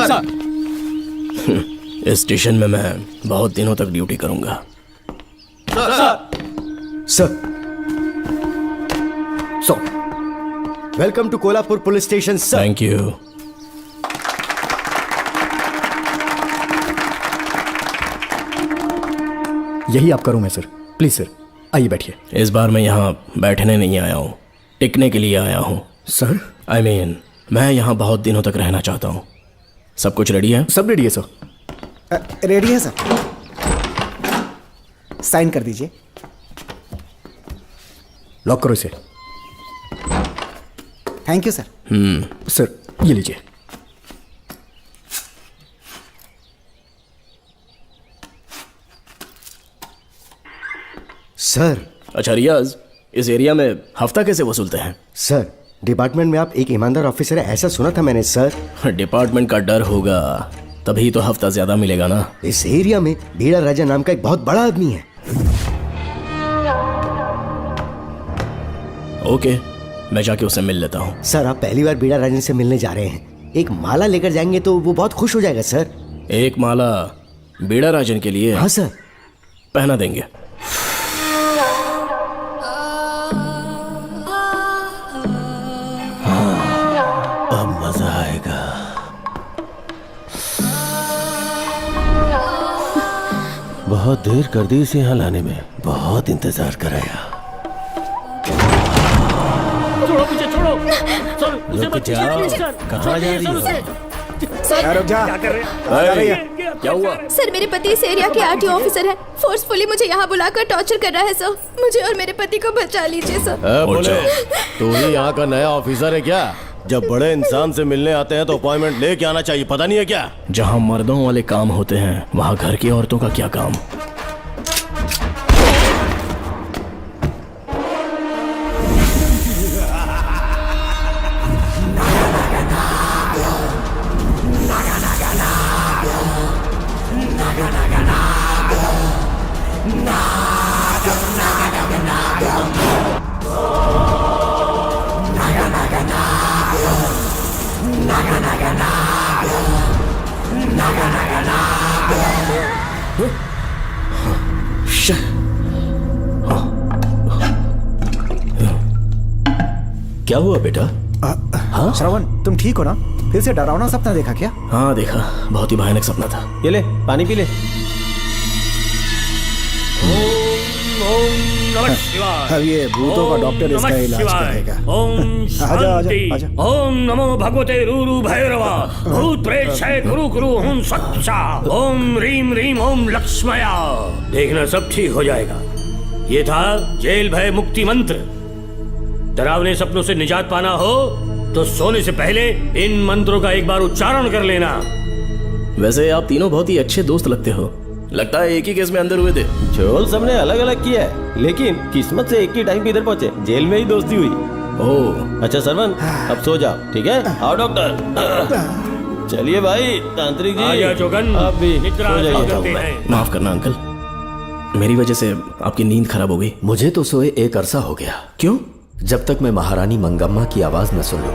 Sir. इस station में मैं बहुत दिनों तक ड्यूटी करूंगा। Sir so welcome to Kolhapur police station sir. Thank you. यही आपका रूम है सर, प्लीज सर आइए बैठिए। इस बार मैं यहाँ बैठने नहीं आया हूँ, टिकने के लिए आया हूँ। सर I mean, मैं यहाँ बहुत दिनों तक रहना चाहता हूँ। सब कुछ रेडी है? सब रेडी है सर। रेडी है सर, साइन कर दीजिए। लॉक करो इसे। Thank you sir. सर ये लीजिए। सर अच्छा रियाज, इस एरिया में हफ्ता कैसे वसूलते हैं? सर डिपार्टमेंट में आप एक ईमानदार ऑफिसर है ऐसा सुना था मैंने सर। डिपार्टमेंट का डर होगा तभी तो हफ्ता ज्यादा मिलेगा ना। इस एरिया में बीड़ा राजा नाम का एक बहुत बड़ा आदमी है। ओके, मैं जाके उससे मिल लेता हूँ। सर आप पहली बार बीड़ा राजा से मिलने जा रहे हैं, एक माला लेकर जाएंगे तो वो बहुत खुश हो जाएगा सर। एक माला बीड़ा राजन के लिए? हाँ सर। पहना देंगे। अब मजा आएगा। बहुत देर कर दी इसे यहाँ लाने में, बहुत इंतजार कराया। छोड़ो मुझे, छोड़ो सर, उसे रुक मत जाओ, छेड़िए, सर। कहाँ जा रही हो? रुक जा। क्या कर रहे हैं? क्या हुआ? सर मेरे पति इस एरिया के आरटीओ ऑफिसर है, फोर्सफुली मुझे यहाँ बुलाकर टॉर्चर कर रहा है सर। मुझे और मेरे पति को बचा लीजिए सर। बोले तू ही यहाँ का नया ऑफिसर है क्या? जब बड़े इंसान से मिलने आते हैं तो अपॉइंटमेंट लेके आना चाहिए, पता नहीं है क्या? जहाँ मर्दों वाले काम होते हैं वहाँ घर की औरतों का क्या काम? क्या हुआ बेटा? हाँ श्रवण, तुम ठीक हो ना? फिर से डरावना सपना देखा क्या? हाँ देखा, बहुत ही भयानक सपना था। ये ले पानी पी ले। नमः शिवाय। अब ये भूतों का डॉक्टर इसका नमः इलाज शिवाय। करेगा। ओम शांति। आजा। ओम नमो भगवते रूरू भैरवा। भूत प्रेत शैत कुरु कुरु ओम सच्चा। ओम रीम रीम ओम लक्ष्मया। देखना सब ठीक हो जाएगा। ये था जेल भय मुक्ति मंत्र। डरावने सपनों से निजात पाना हो तो सोने से पहले इन मंत्रों का एक बार उच्चारण कर लेना। वैसे आप तीनों बहुत ही अच्छे दोस्त लगते हो। लगता है एक ही केस में अंदर हुए थे। झोल सबने अलग अलग किया है, लेकिन किस्मत से एक ही टाइम पे इधर पहुंचे, जेल में ही दोस्ती हुई। ओह अच्छा सरवन, अब सो जाओ, ठीक है? आओ डॉक्टर। चलिए भाई तांत्रिक जी, आजा जोगन, आप भी निद्रा सो जाइए। करते हैं। माफ करना अंकल, मेरी वजह से आपकी नींद खराब हो गई। मुझे तो सोए एक अरसा हो गया। क्यों? जब तक मैं महारानी मंगम्मा की आवाज न सुन लूं,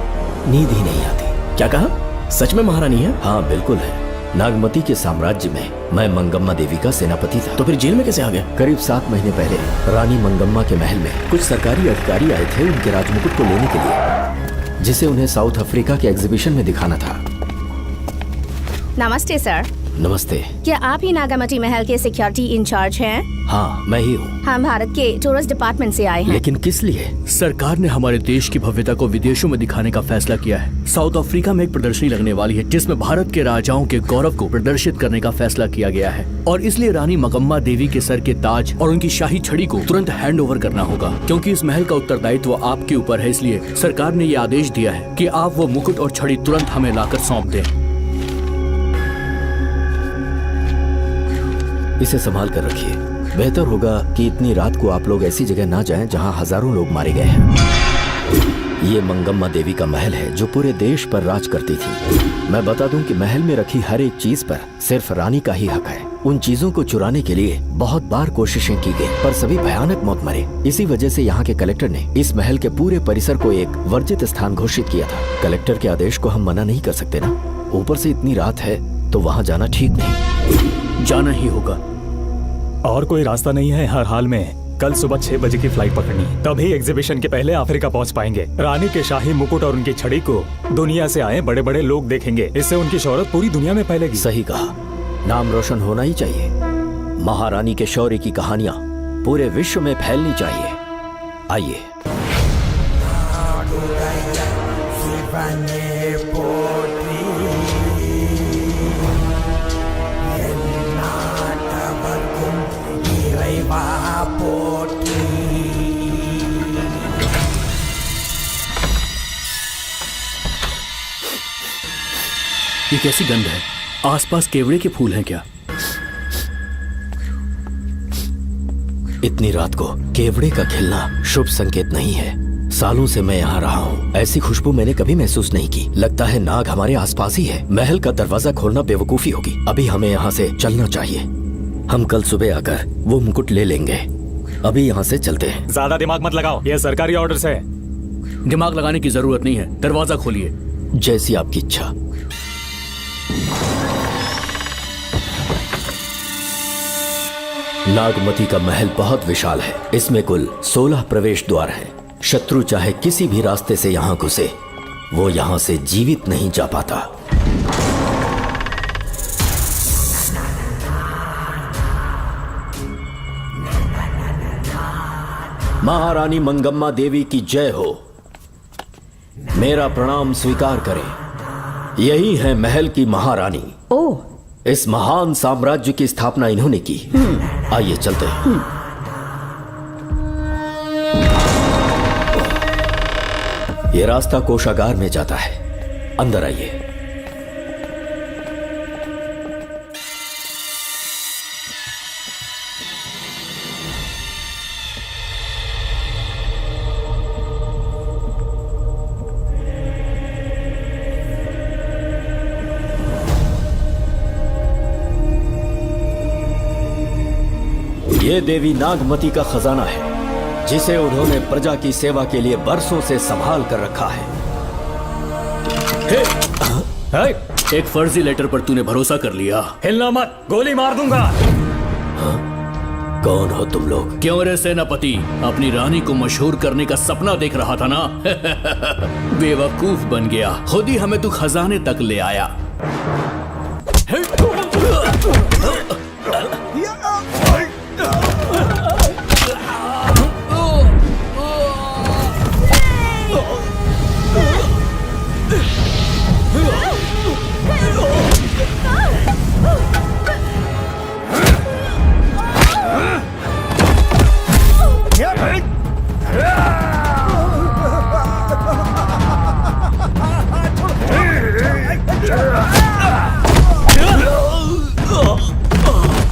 नींद ही नहीं आती। क्या कहा? सच में महारानी है? हाँ बिल्कुल है। नागमती के साम्राज्य में मैं मंगम्मा देवी का सेनापति था। तो फिर जेल में कैसे आ गया? करीब 7 महीने पहले रानी मंगम्मा के महल में कुछ सरकारी अधिकारी आए थे उनके राजमुकुट को लेने के लिए, जिसे उन्हें साउथ अफ्रीका के एग्जीबिशन में दिखाना था। नमस्ते सर। नमस्ते। क्या आप ही नागामती महल के सिक्योरिटी इंचार्ज हैं? हाँ मैं ही हूँ। हम भारत के टूरिस्ट डिपार्टमेंट से आए हैं। लेकिन किस लिए? सरकार ने हमारे देश की भव्यता को विदेशों में दिखाने का फैसला किया है। साउथ अफ्रीका में एक प्रदर्शनी लगने वाली है जिसमें भारत के राजाओं के गौरव को प्रदर्शित करने का फैसला किया गया है, और इसलिए रानी मंगम्मा देवी के सर के ताज और उनकी शाही छड़ी को तुरंत हैंड ओवर करना होगा। क्योंकि इस महल का उत्तरदायित्व आपके ऊपर है, इसलिए सरकार ने ये आदेश दिया है कि आप वो मुकुट और छड़ी तुरंत हमें लाकर सौंप दें। इसे संभाल कर रखिए। बेहतर होगा कि इतनी रात को आप लोग ऐसी जगह ना जाएं जहां हजारों लोग मारे गए हैं। ये मंगम्मा देवी का महल है जो पूरे देश पर राज करती थी। मैं बता दूं कि महल में रखी हर एक चीज पर सिर्फ रानी का ही हक है। उन चीजों को चुराने के लिए बहुत बार कोशिशें की गई, पर सभी भयानक मौत मरे। इसी वजह से यहाँ के कलेक्टर ने इस महल के पूरे परिसर को एक वर्जित स्थान घोषित किया था। कलेक्टर के आदेश को हम मना नहीं कर सकते ना। ऊपर से इतनी रात है तो वहां जाना ठीक नहीं। जाना ही होगा। और कोई रास्ता नहीं है हर हाल में। कल सुबह 6 बजे की फ्लाइट पकड़नी, तभी एग्जीबिशन के पहले अफ्रीका पहुंच पाएंगे। रानी के शाही मुकुट और उनकी छड़ी को दुनिया से आए बड़े बड़े लोग देखेंगे। इससे उनकी शोहरत पूरी दुनिया में फैलेगी। सही कहा, नाम रोशन होना ही चाहिए। महारानी के शौर्य की कहानियां पूरे विश्व में फैलनी चाहिए। आइए। ये कैसी गंध है? आसपास केवड़े के फूल हैं क्या? इतनी रात को केवड़े का खिलना शुभ संकेत नहीं है। सालों से मैं यहाँ रहा हूँ, ऐसी खुशबू मैंने कभी महसूस नहीं की। लगता है नाग हमारे आसपास ही है। महल का दरवाजा खोलना बेवकूफी होगी। अभी हमें यहाँ से चलना चाहिए। हम कल सुबह आकर वो मुकुट ले लेंगे। अभी यहाँ से चलते हैं। ज्यादा दिमाग मत लगाओ, ये सरकारी ऑर्डर्स है। दिमाग लगाने की जरूरत नहीं है, दरवाजा खोलिए। जैसी आपकी इच्छा। नागमती का महल बहुत विशाल है। इसमें कुल 16 प्रवेश द्वार हैं। शत्रु चाहे किसी भी रास्ते से यहाँ घुसे, वो यहाँ से जीवित नहीं जा पाता। महारानी मंगम्मा देवी की जय हो। मेरा प्रणाम स्वीकार करें। यही है महल की महारानी। ओह, इस महान साम्राज्य की स्थापना इन्होंने की। आइए चलते हैं। ये रास्ता कोषागार में जाता है। अंदर आइए। ये देवी नागमती का खजाना है, जिसे उन्होंने प्रजा की सेवा के लिए बरसों से संभाल कर रखा है। एक फर्जी लेटर पर तूने भरोसा कर लिया। हिलना मत, गोली मार दूंगा। कौन हो तुम लोग? क्यों रे सेनापति, अपनी रानी को मशहूर करने का सपना देख रहा था ना? बेवकूफ बन गया। खुद ही हमें तू खजाने तक ले आया।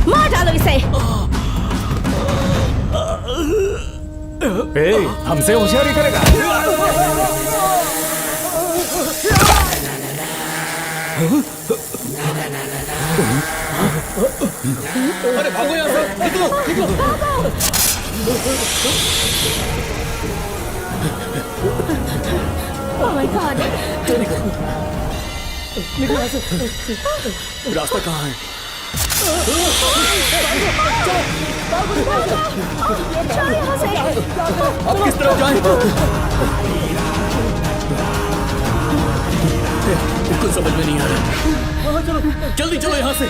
मार डालो इसे। हमसे होशियारी करेगा। अरे भागो यहाँ से, निकलो निकलो। Oh my God! निकलो यहाँ से। रास्ता कहाँ है? अब किस तरफ जाएं? कुछ समझ में नहीं आ रहा। जल्दी चलो यहाँ से।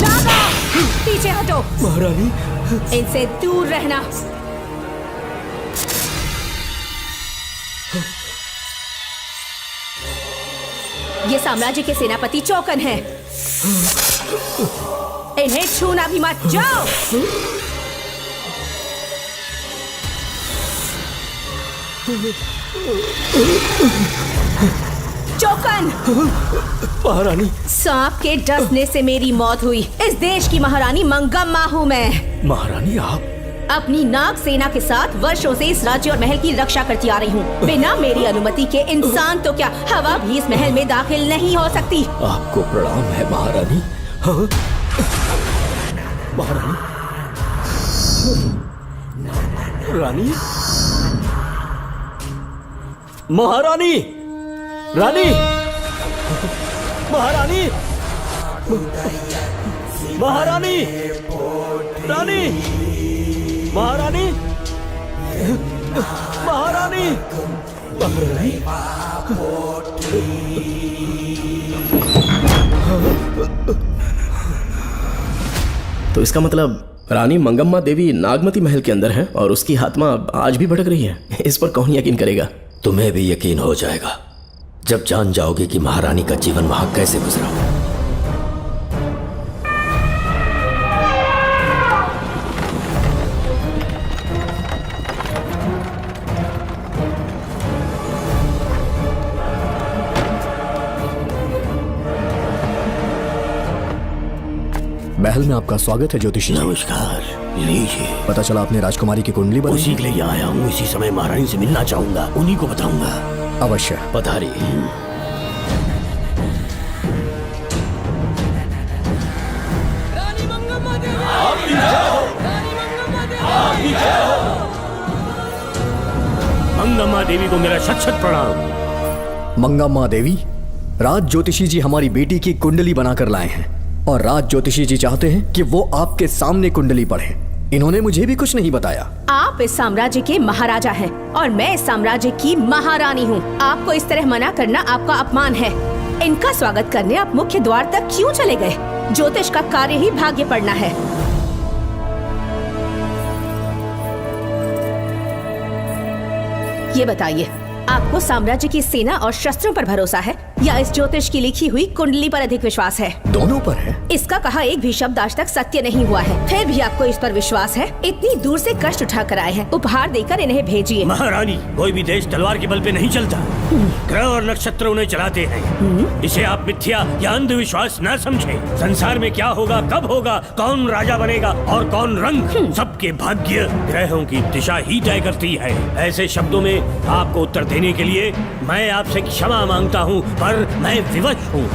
नागा, पीछे हटो। महारानी, इनसे दूर रहना। ये साम्राज्य के सेनापति चौकन हैं। इन्हें छूना भी मत। जाओ। चौकन। महारानी। सांप के डसने से मेरी मौत हुई। इस देश की महारानी मंगम्मा हूँ मैं। महारानी, आप अपनी नाग सेना के साथ वर्षों से इस राज्य और महल की रक्षा करती आ रही हूँ। बिना मेरी अनुमति के इंसान तो क्या हवा भी इस महल में दाखिल नहीं हो सकती। आपको प्रणाम है महारानी। हाँ? महारानी, रानी, महारानी, रानी, महारानी, महारानी, रानी, महारानी, महारानी, तो इसका मतलब रानी मंगम्मा देवी नागमती महल के अंदर है और उसकी आत्मा आज भी भटक रही है। इस पर कौन यकीन करेगा? तुम्हें भी यकीन हो जाएगा जब जान जाओगे कि महारानी का जीवन वहां कैसे गुजरा। महल में आपका स्वागत है ज्योतिषी। नमस्कार, लीजिए। पता चला आपने राजकुमारी की कुंडली बनाई। उसी के लिए आया हूँ। इसी समय महारानी से मिलना चाहूंगा, उन्हीं को बताऊंगा। अवश्य पधारी। मंगम्मा देवी को मेरा शत शत प्रणाम। मंगम्मा देवी, राज ज्योतिषी जी हमारी बेटी की कुंडली बनाकर लाए हैं और राज ज्योतिषी जी चाहते हैं कि वो आपके सामने कुंडली पढ़े। इन्होंने मुझे भी कुछ नहीं बताया। आप इस साम्राज्य के महाराजा हैं और मैं इस साम्राज्य की महारानी हूँ। आपको इस तरह मना करना आपका अपमान है। इनका स्वागत करने आप मुख्य द्वार तक क्यों चले गए? ज्योतिष का कार्य ही भाग्य पढ़ना है। ये बताइए, आपको साम्राज्य की सेना और शस्त्रों पर भरोसा है या इस ज्योतिष की लिखी हुई कुंडली पर अधिक विश्वास है? दोनों पर है। इसका कहा एक भी शब्द आज तक सत्य नहीं हुआ है, फिर भी आपको इस पर विश्वास है? इतनी दूर से कष्ट उठा कर आए हैं, उपहार देकर इन्हें भेजिए। महारानी, कोई भी देश तलवार के बल पे नहीं चलता, ग्रह और नक्षत्र उन्हें चलाते हैं। इसे आप मिथ्या या अंधविश्वास न समझे। संसार में क्या होगा, कब होगा, कौन राजा बनेगा और कौन रंग, सबके भाग्य ग्रहों की दिशा ही तय करती है। ऐसे शब्दों में आपको उत्तर देने के लिए मैं आपसे क्षमा मांगता हूँ, पर मैं विवश हूँ।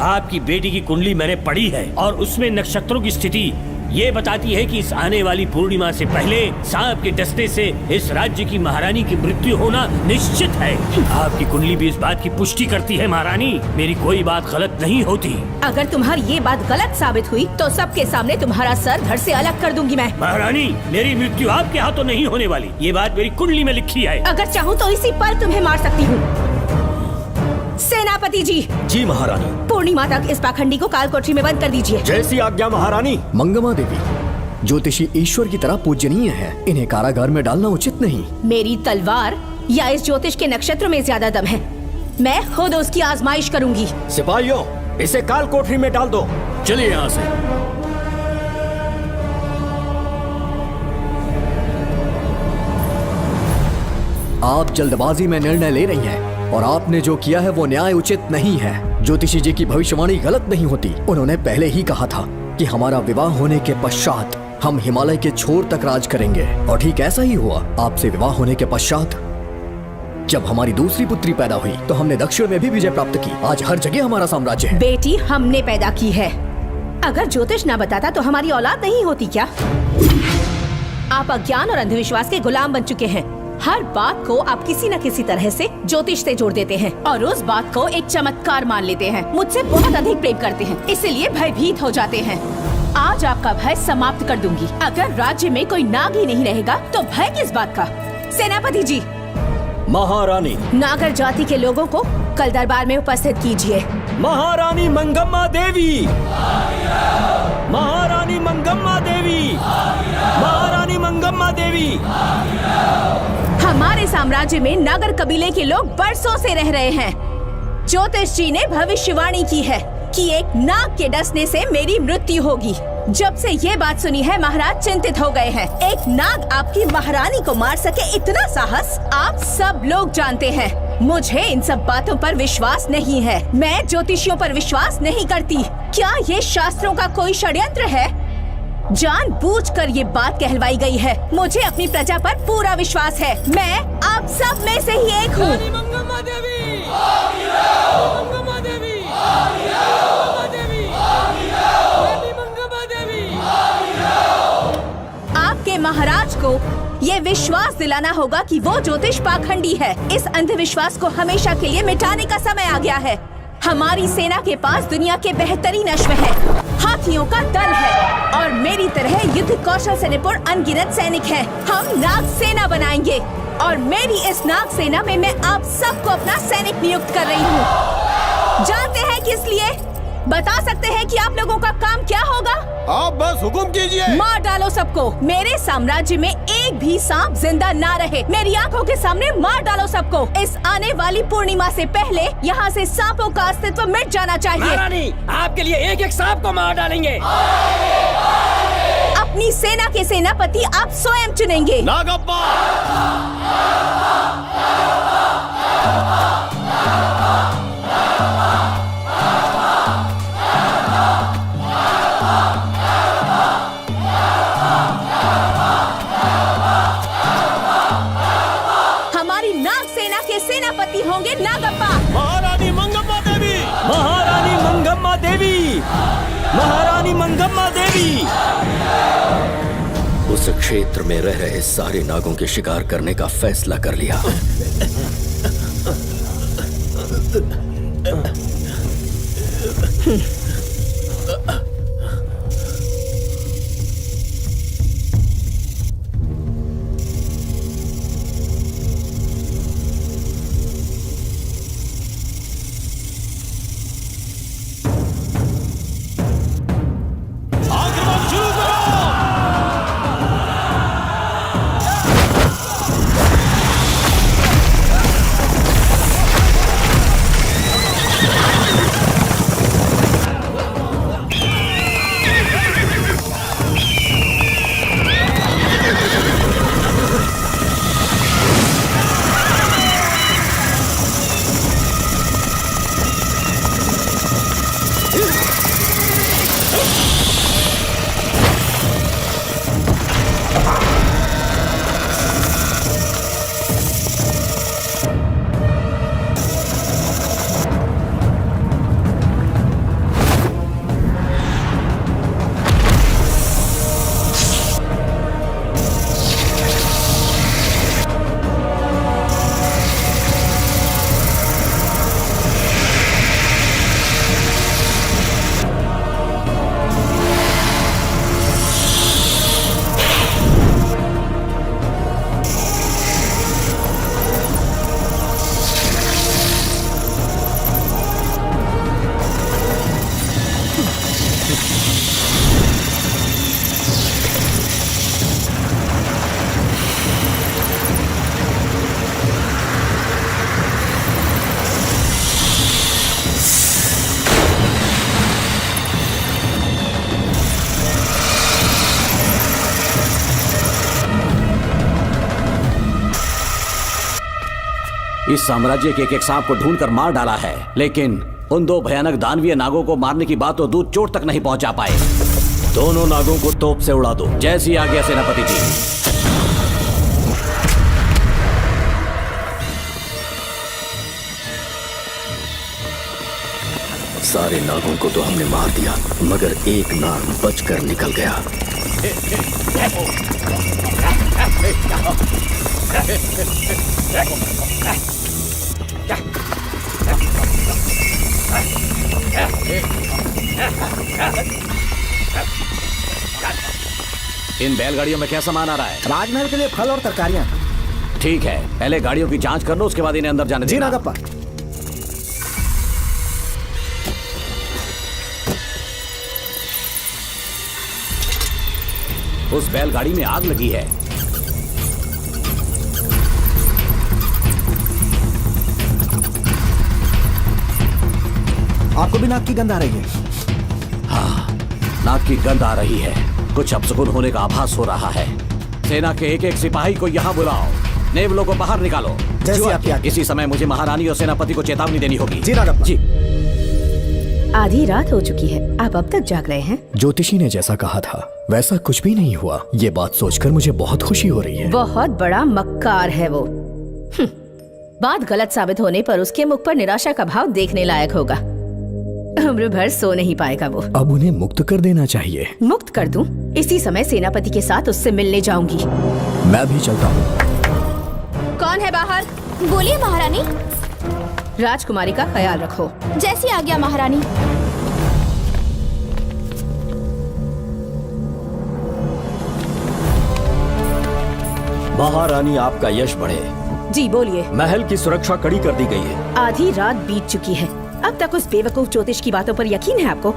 आपकी बेटी की कुंडली मैंने पढ़ी है और उसमें नक्षत्रों की स्थिति ये बताती है कि इस आने वाली पूर्णिमा से पहले सांप के डसने से इस राज्य की महारानी की मृत्यु होना निश्चित है। आपकी कुंडली भी इस बात की पुष्टि करती है। महारानी, मेरी कोई बात गलत नहीं होती। अगर तुम्हारी ये बात गलत साबित हुई तो सबके सामने तुम्हारा सर धड़ से अलग कर दूंगी मैं। महारानी, मेरी मृत्यु आपके हाथों नहीं होने वाली, ये बात मेरी कुंडली में लिखी है। अगर चाहूँ तो इसी पल तुम्हें मार सकती हूँ। सेनापति जी। जी महारानी। पूर्णिमा तक इस पाखंडी को काल कोठरी में बंद कर दीजिए। जैसी आज्ञा महारानी। मंगम्मा देवी, ज्योतिषी ईश्वर की तरह पूजनीय है, इन्हें कारागार में डालना उचित नहीं। मेरी तलवार या इस ज्योतिष के नक्षत्र में ज्यादा दम है। मैं खुद उसकी आजमाइश करूंगी। सिपाहियों, इसे काल कोठरी में डाल दो। चलिए यहाँ से। आप जल्दबाजी में निर्णय ले रही हैं और आपने जो किया है वो न्याय उचित नहीं है। ज्योतिषी जी की भविष्यवाणी गलत नहीं होती। उन्होंने पहले ही कहा था कि हमारा विवाह होने के पश्चात हम हिमालय के छोर तक राज करेंगे और ठीक ऐसा ही हुआ। आपसे विवाह होने के पश्चात जब हमारी दूसरी पुत्री पैदा हुई तो हमने दक्षिण में भी विजय प्राप्त की। आज हर जगह हमारा साम्राज्य है। बेटी हमने पैदा की है। अगर ज्योतिष ना बताता तो हमारी औलाद नहीं होती क्या? आप अज्ञान और अंधविश्वास के गुलाम बन चुके हैं। हर बात को आप किसी न किसी तरह से ज्योतिष से जोड़ देते हैं और उस बात को एक चमत्कार मान लेते हैं। मुझसे बहुत अधिक प्रेम करते हैं, इसीलिए भयभीत हो जाते हैं। आज आपका भय समाप्त कर दूंगी। अगर राज्य में कोई नाग ही नहीं रहेगा तो भय किस बात का? सेनापति जी। महारानी। नागर जाति के लोगों को कल दरबार में उपस्थित कीजिए। महारानी मंगम्मा देवी। महारानी मंगम्मा देवी। महारानी मंगम्मा देवी। हमारे साम्राज्य में नागर कबीले के लोग बरसों से रह रहे हैं। ज्योतिष जी ने भविष्यवाणी की है कि एक नाग के डसने से मेरी मृत्यु होगी। जब से ये बात सुनी है महाराज चिंतित हो गए हैं। एक नाग आपकी महारानी को मार सके इतना साहस आप सब लोग जानते हैं। मुझे इन सब बातों पर विश्वास नहीं है। मैं ज्योतिषियों पर विश्वास नहीं करती। क्या ये शास्त्रों का कोई षड्यंत्र है? जानबूझकर ये बात कहलवाई गई है। मुझे अपनी प्रजा पर पूरा विश्वास है। मैं आप सब में से ही एक हूँ। आपके महाराज को ये विश्वास दिलाना होगा कि वो ज्योतिष पाखंडी है। इस अंधविश्वास को हमेशा के लिए मिटाने का समय आ गया है। हमारी सेना के पास दुनिया के बेहतरीन अश्व है, हाथियों का दल है और मेरी तरह युद्ध कौशल से निपुण अनगिनत सैनिक हैं। हम नाग सेना बनाएंगे और मेरी इस नाग सेना में मैं आप सबको अपना सैनिक नियुक्त कर रही हूँ। जानते हैं किस लिए? बता सकते हैं कि आप लोगों का काम क्या होगा? आप बस हुक्म कीजिए। मार डालो सबको। मेरे साम्राज्य में एक भी सांप जिंदा ना रहे। मेरी आंखों के सामने मार डालो सबको। इस आने वाली पूर्णिमा से पहले यहाँ से सांपों का अस्तित्व मिट जाना चाहिए। महारानी, आपके लिए एक एक सांप को मार डालेंगे। अपनी सेना के सेनापति आप स्वयं चुनेंगे। नागप्पा। सेनापति होंगे नागप्पा। महारानी मंगम्मा देवी। महारानी मंगम्मा देवी। महारानी मंगम्मा देवी। उस क्षेत्र में रह रहे सारे नागों के शिकार करने का फैसला कर लिया। इस साम्राज्य के एक सांप को ढूंढकर मार डाला है, लेकिन उन दो भयानक दानवीय नागों को मारने की बात तो दूध चोट तक नहीं पहुंचा पाए। दोनों नागों को तोप से उड़ा दो। जैसी आज्ञा सेनापति जी। सारे नागों को तो हमने मार दिया, मगर एक नाग बचकर निकल गया। इन बैलगाड़ियों में क्या सामान आ रहा है? राजमहल के लिए फल और तरकारियां। ठीक है, पहले गाड़ियों की जांच कर लो, उसके बाद इन्हें अंदर जाने जी देना। नागप्पा। उस बैलगाड़ी में आग लगी है। आपको भी नाक की गंध आ रही है? हाँ, नाक की गंध आ रही है। कुछ अपशकुन होने का आभास हो रहा है। सेना के एक एक सिपाही को यहाँ बुलाओ, नेवलों को बाहर निकालो। जैसी आपकी आज्ञा। इसी समय मुझे महारानी और सेनापति को चेतावनी देनी होगी। जी नागप्पा। जी। आधी रात हो चुकी है, आप अब तक जाग रहे हैं? ज्योतिषी ने जैसा कहा था वैसा कुछ भी नहीं हुआ। ये बात सोचकर मुझे बहुत खुशी हो रही है। बहुत बड़ा मक्कार है वो। बात गलत साबित होने पर उसके मुख पर निराशा का भाव देखने लायक होगा। उम्र भर सो नहीं पाएगा वो। अब उन्हें मुक्त कर देना चाहिए। मुक्त कर दूं? इसी समय सेनापति के साथ उससे मिलने जाऊंगी। मैं भी चलता हूँ। कौन है बाहर? बोलिए महारानी। राजकुमारी का ख्याल रखो। जैसी आज्ञा महारानी। महारानी, आपका यश बढ़े। जी बोलिए। महल की सुरक्षा कड़ी कर दी गई है। आधी रात बीत चुकी है, अब तक उस बेवकूफ ज्योतिष की बातों पर यकीन है आपको?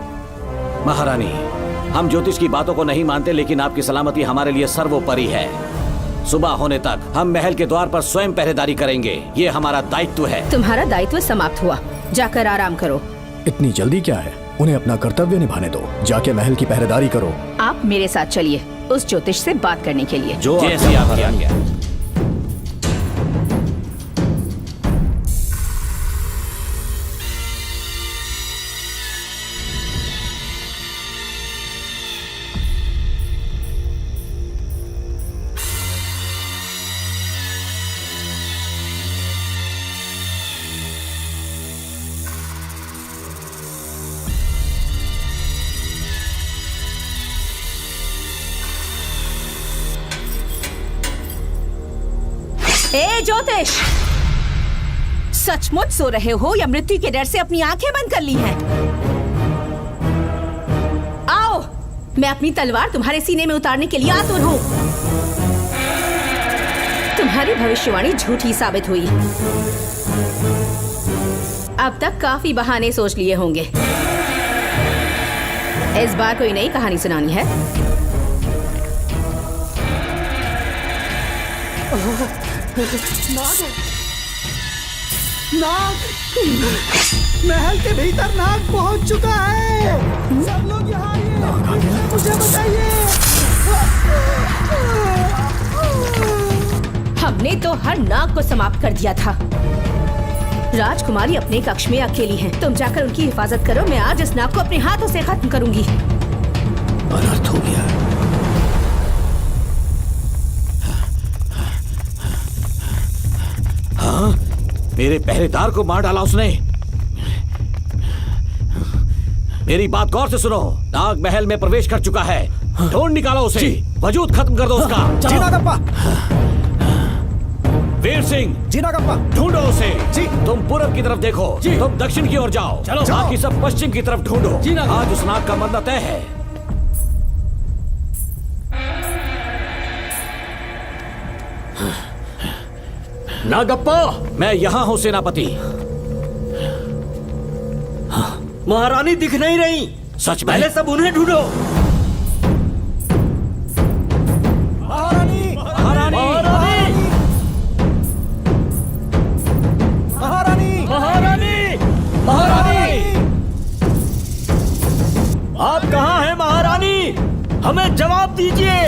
महारानी, हम ज्योतिष की बातों को नहीं मानते, लेकिन आपकी सलामती हमारे लिए सर्वोपरि है। सुबह होने तक हम महल के द्वार पर स्वयं पहरेदारी करेंगे, ये हमारा दायित्व है। तुम्हारा दायित्व समाप्त हुआ, जाकर आराम करो। इतनी जल्दी क्या है? उन्हें अपना कर्तव्य निभाने दो। जाके महल की पहरेदारी करो। आप मेरे साथ चलिए उस ज्योतिष से बात करने के लिए। जो जैसी आपकी आज्ञा। ए ज्योतिष, सचमुच सो रहे हो या मृत्यु के डर से अपनी आंखें बंद कर ली हैं? आओ, मैं अपनी तलवार तुम्हारे सीने में उतारने के लिए आतुर हूं। तुम्हारी भविष्यवाणी झूठी साबित हुई। अब तक काफी बहाने सोच लिए होंगे। इस बार कोई नई कहानी सुनानी है? नाग! महल के भीतर नाग पहुंच चुका है। सब लोग यहाँ आइए, मुझे बचाइए। हमने तो हर नाग को समाप्त कर दिया था। राजकुमारी अपने कक्ष में अकेली है, तुम जाकर उनकी हिफाजत करो। मैं आज इस नाग को अपने हाथों से खत्म करूंगी। अनर्थ हो गया। हाँ, मेरे पहरेदार को मार डाला उसने। मेरी बात गौर से सुनो। नाग महल में प्रवेश कर चुका है, ढूंढ निकालो उसे, वजूद खत्म कर दो उसका। जी नागप्पा। वीर सिंह, जी नागप्पा। ढूंढो उसे। जी। तुम पूरब की तरफ देखो, तुम दक्षिण की ओर जाओ। चलो। बाकी सब पश्चिम की तरफ ढूंढो। आज उस नाग का मरना तय है। नागप्पा, मैं यहाँ हूँ सेनापति। महारानी दिख नहीं रही। सच में? पहले सब उन्हें ढूंढो। महारानी! महारानी! महारानी! महारानी! महारानी! आप कहाँ हैं महारानी? हमें जवाब दीजिए।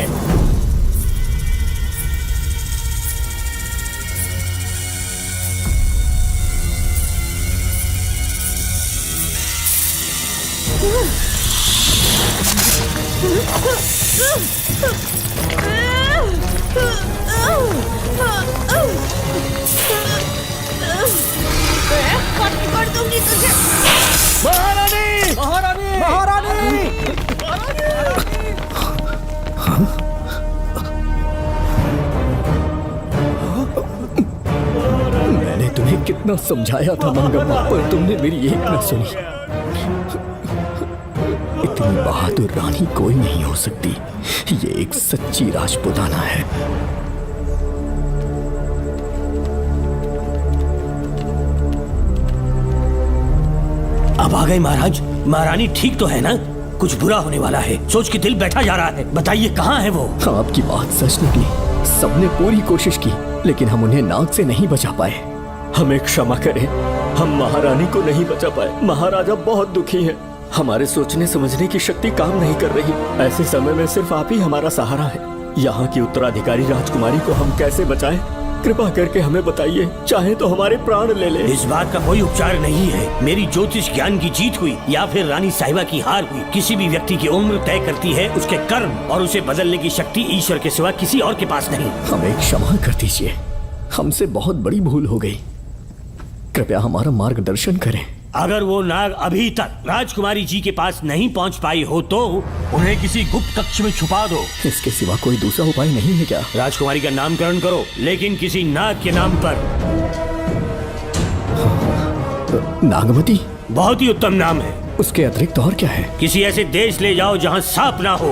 कर दूंगी तुझे। महारानी! महारानी! महारानी! मैंने तुम्हें कितना समझाया था मंगम्मा, पर तुमने मेरी एक न सुनी। इतनी बहादुर रानी कोई नहीं हो सकती। ये एक सच्ची राजपुताना है। अब आ गए महाराज। महारानी ठीक तो है ना? कुछ बुरा होने वाला है, सोच के दिल बैठा जा रहा है। बताइए कहाँ है वो? आपकी बात सच निकली। सबने पूरी कोशिश की, लेकिन हम उन्हें नाग से नहीं बचा पाए। हमें क्षमा करें, हम महारानी को नहीं बचा पाए। महाराजा बहुत दुखी हैं। हमारे सोचने समझने की शक्ति काम नहीं कर रही। ऐसे समय में सिर्फ आप ही हमारा सहारा है। यहाँ की उत्तराधिकारी राजकुमारी को हम कैसे बचाएं? कृपा करके हमें बताइए, चाहे तो हमारे प्राण ले ले। इस बात का कोई उपचार नहीं है। मेरी ज्योतिष ज्ञान की जीत हुई या फिर रानी साहिबा की हार हुई, किसी भी व्यक्ति की उम्र तय करती है उसके कर्म, और उसे बदलने की शक्ति ईश्वर के सिवा किसी और के पास नहीं। हमें क्षमा कर दीजिए, हमसे बहुत बड़ी भूल हो गई। कृपया हमारा मार्गदर्शन करें। अगर वो नाग अभी तक राजकुमारी जी के पास नहीं पहुंच पाई हो तो उन्हें किसी गुप्त कक्ष में छुपा दो। इसके सिवा कोई दूसरा उपाय नहीं है क्या? राजकुमारी का नामकरण करो, लेकिन किसी नाग के नाम पर। नागमती बहुत ही उत्तम नाम है। उसके अतिरिक्त और क्या है? किसी ऐसे देश ले जाओ जहाँ सांप ना हो।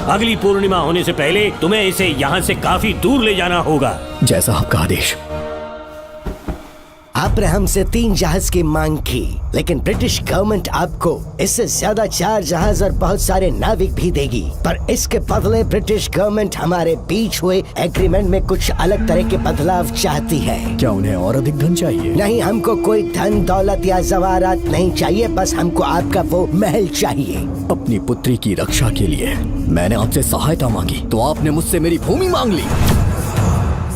अगली पूर्णिमा होने से पहले तुम्हें इसे यहाँ से काफी दूर ले जाना होगा। जैसा आपका आदेश। आपने हमसे 3 जहाज की मांग की, लेकिन ब्रिटिश गवर्नमेंट आपको इससे ज्यादा 4 जहाज और बहुत सारे नाविक भी देगी। पर इसके बदले ब्रिटिश गवर्नमेंट हमारे बीच हुए एग्रीमेंट में कुछ अलग तरह के बदलाव चाहती है। क्या उन्हें और अधिक धन चाहिए? नहीं, हमको कोई धन दौलत या जवाहरात नहीं चाहिए, बस हमको आपका वो महल चाहिए। अपनी पुत्री की रक्षा के लिए मैंने आपसे सहायता मांगी तो आपने मुझसे मेरी भूमि मांग ली।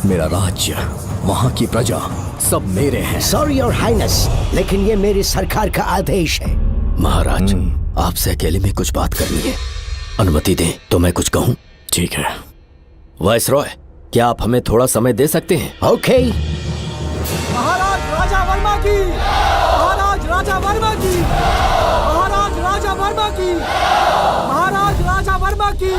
मेरा राज्य, वहाँ की प्रजा सब मेरे हैं। सॉरी योर हाइनेस, लेकिन ये मेरी सरकार का आदेश है। महाराज, आपसे अकेले में कुछ बात करनी है, अनुमति दें तो मैं कुछ कहूँ? ठीक है। वायसरॉय, क्या आप हमें थोड़ा समय दे सकते हैं? ओके। महाराज राजा वर्मा की, महाराज राजा वर्मा की, महाराज राजा वर्मा की, महाराज राजा वर्मा की।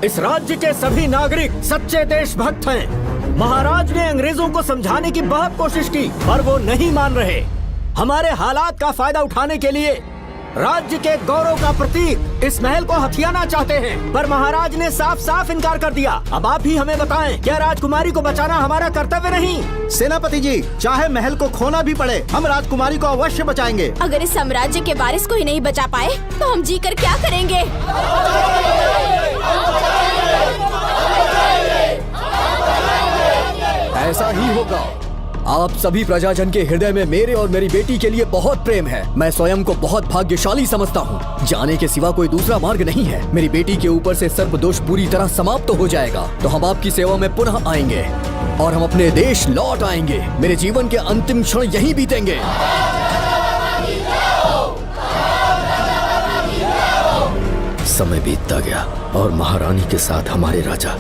इस राज्य के सभी नागरिक सच्चे देशभक्त हैं। महाराज ने अंग्रेजों को समझाने की बहुत कोशिश की, पर वो नहीं मान रहे। हमारे हालात का फायदा उठाने के लिए राज्य के गौरव का प्रतीक इस महल को हथियाना चाहते हैं, पर महाराज ने साफ साफ इनकार कर दिया। अब आप ही हमें बताएं, क्या राजकुमारी को बचाना हमारा कर्तव्य नहीं? सेनापति जी, चाहे महल को खोना भी पड़े, हम राजकुमारी को अवश्य बचाएंगे। अगर इस साम्राज्य के वारिस को ही नहीं बचा पाए तो हम जीकर क्या करेंगे? ऐसा ही होगा। आप सभी प्रजाजन के हृदय में मेरे और मेरी बेटी के लिए बहुत प्रेम है। मैं स्वयं को बहुत भाग्यशाली समझता हूँ। जाने के सिवा कोई दूसरा मार्ग नहीं है। मेरी बेटी के ऊपर से सर्पदोष पूरी तरह समाप्त हो जाएगा तो हम आपकी सेवा में पुनः आएंगे और हम अपने देश लौट आएंगे। मेरे जीवन के अंतिम क्षण यहीं बीतेंगे। समय बीतता गया और महारानी के साथ हमारे राजा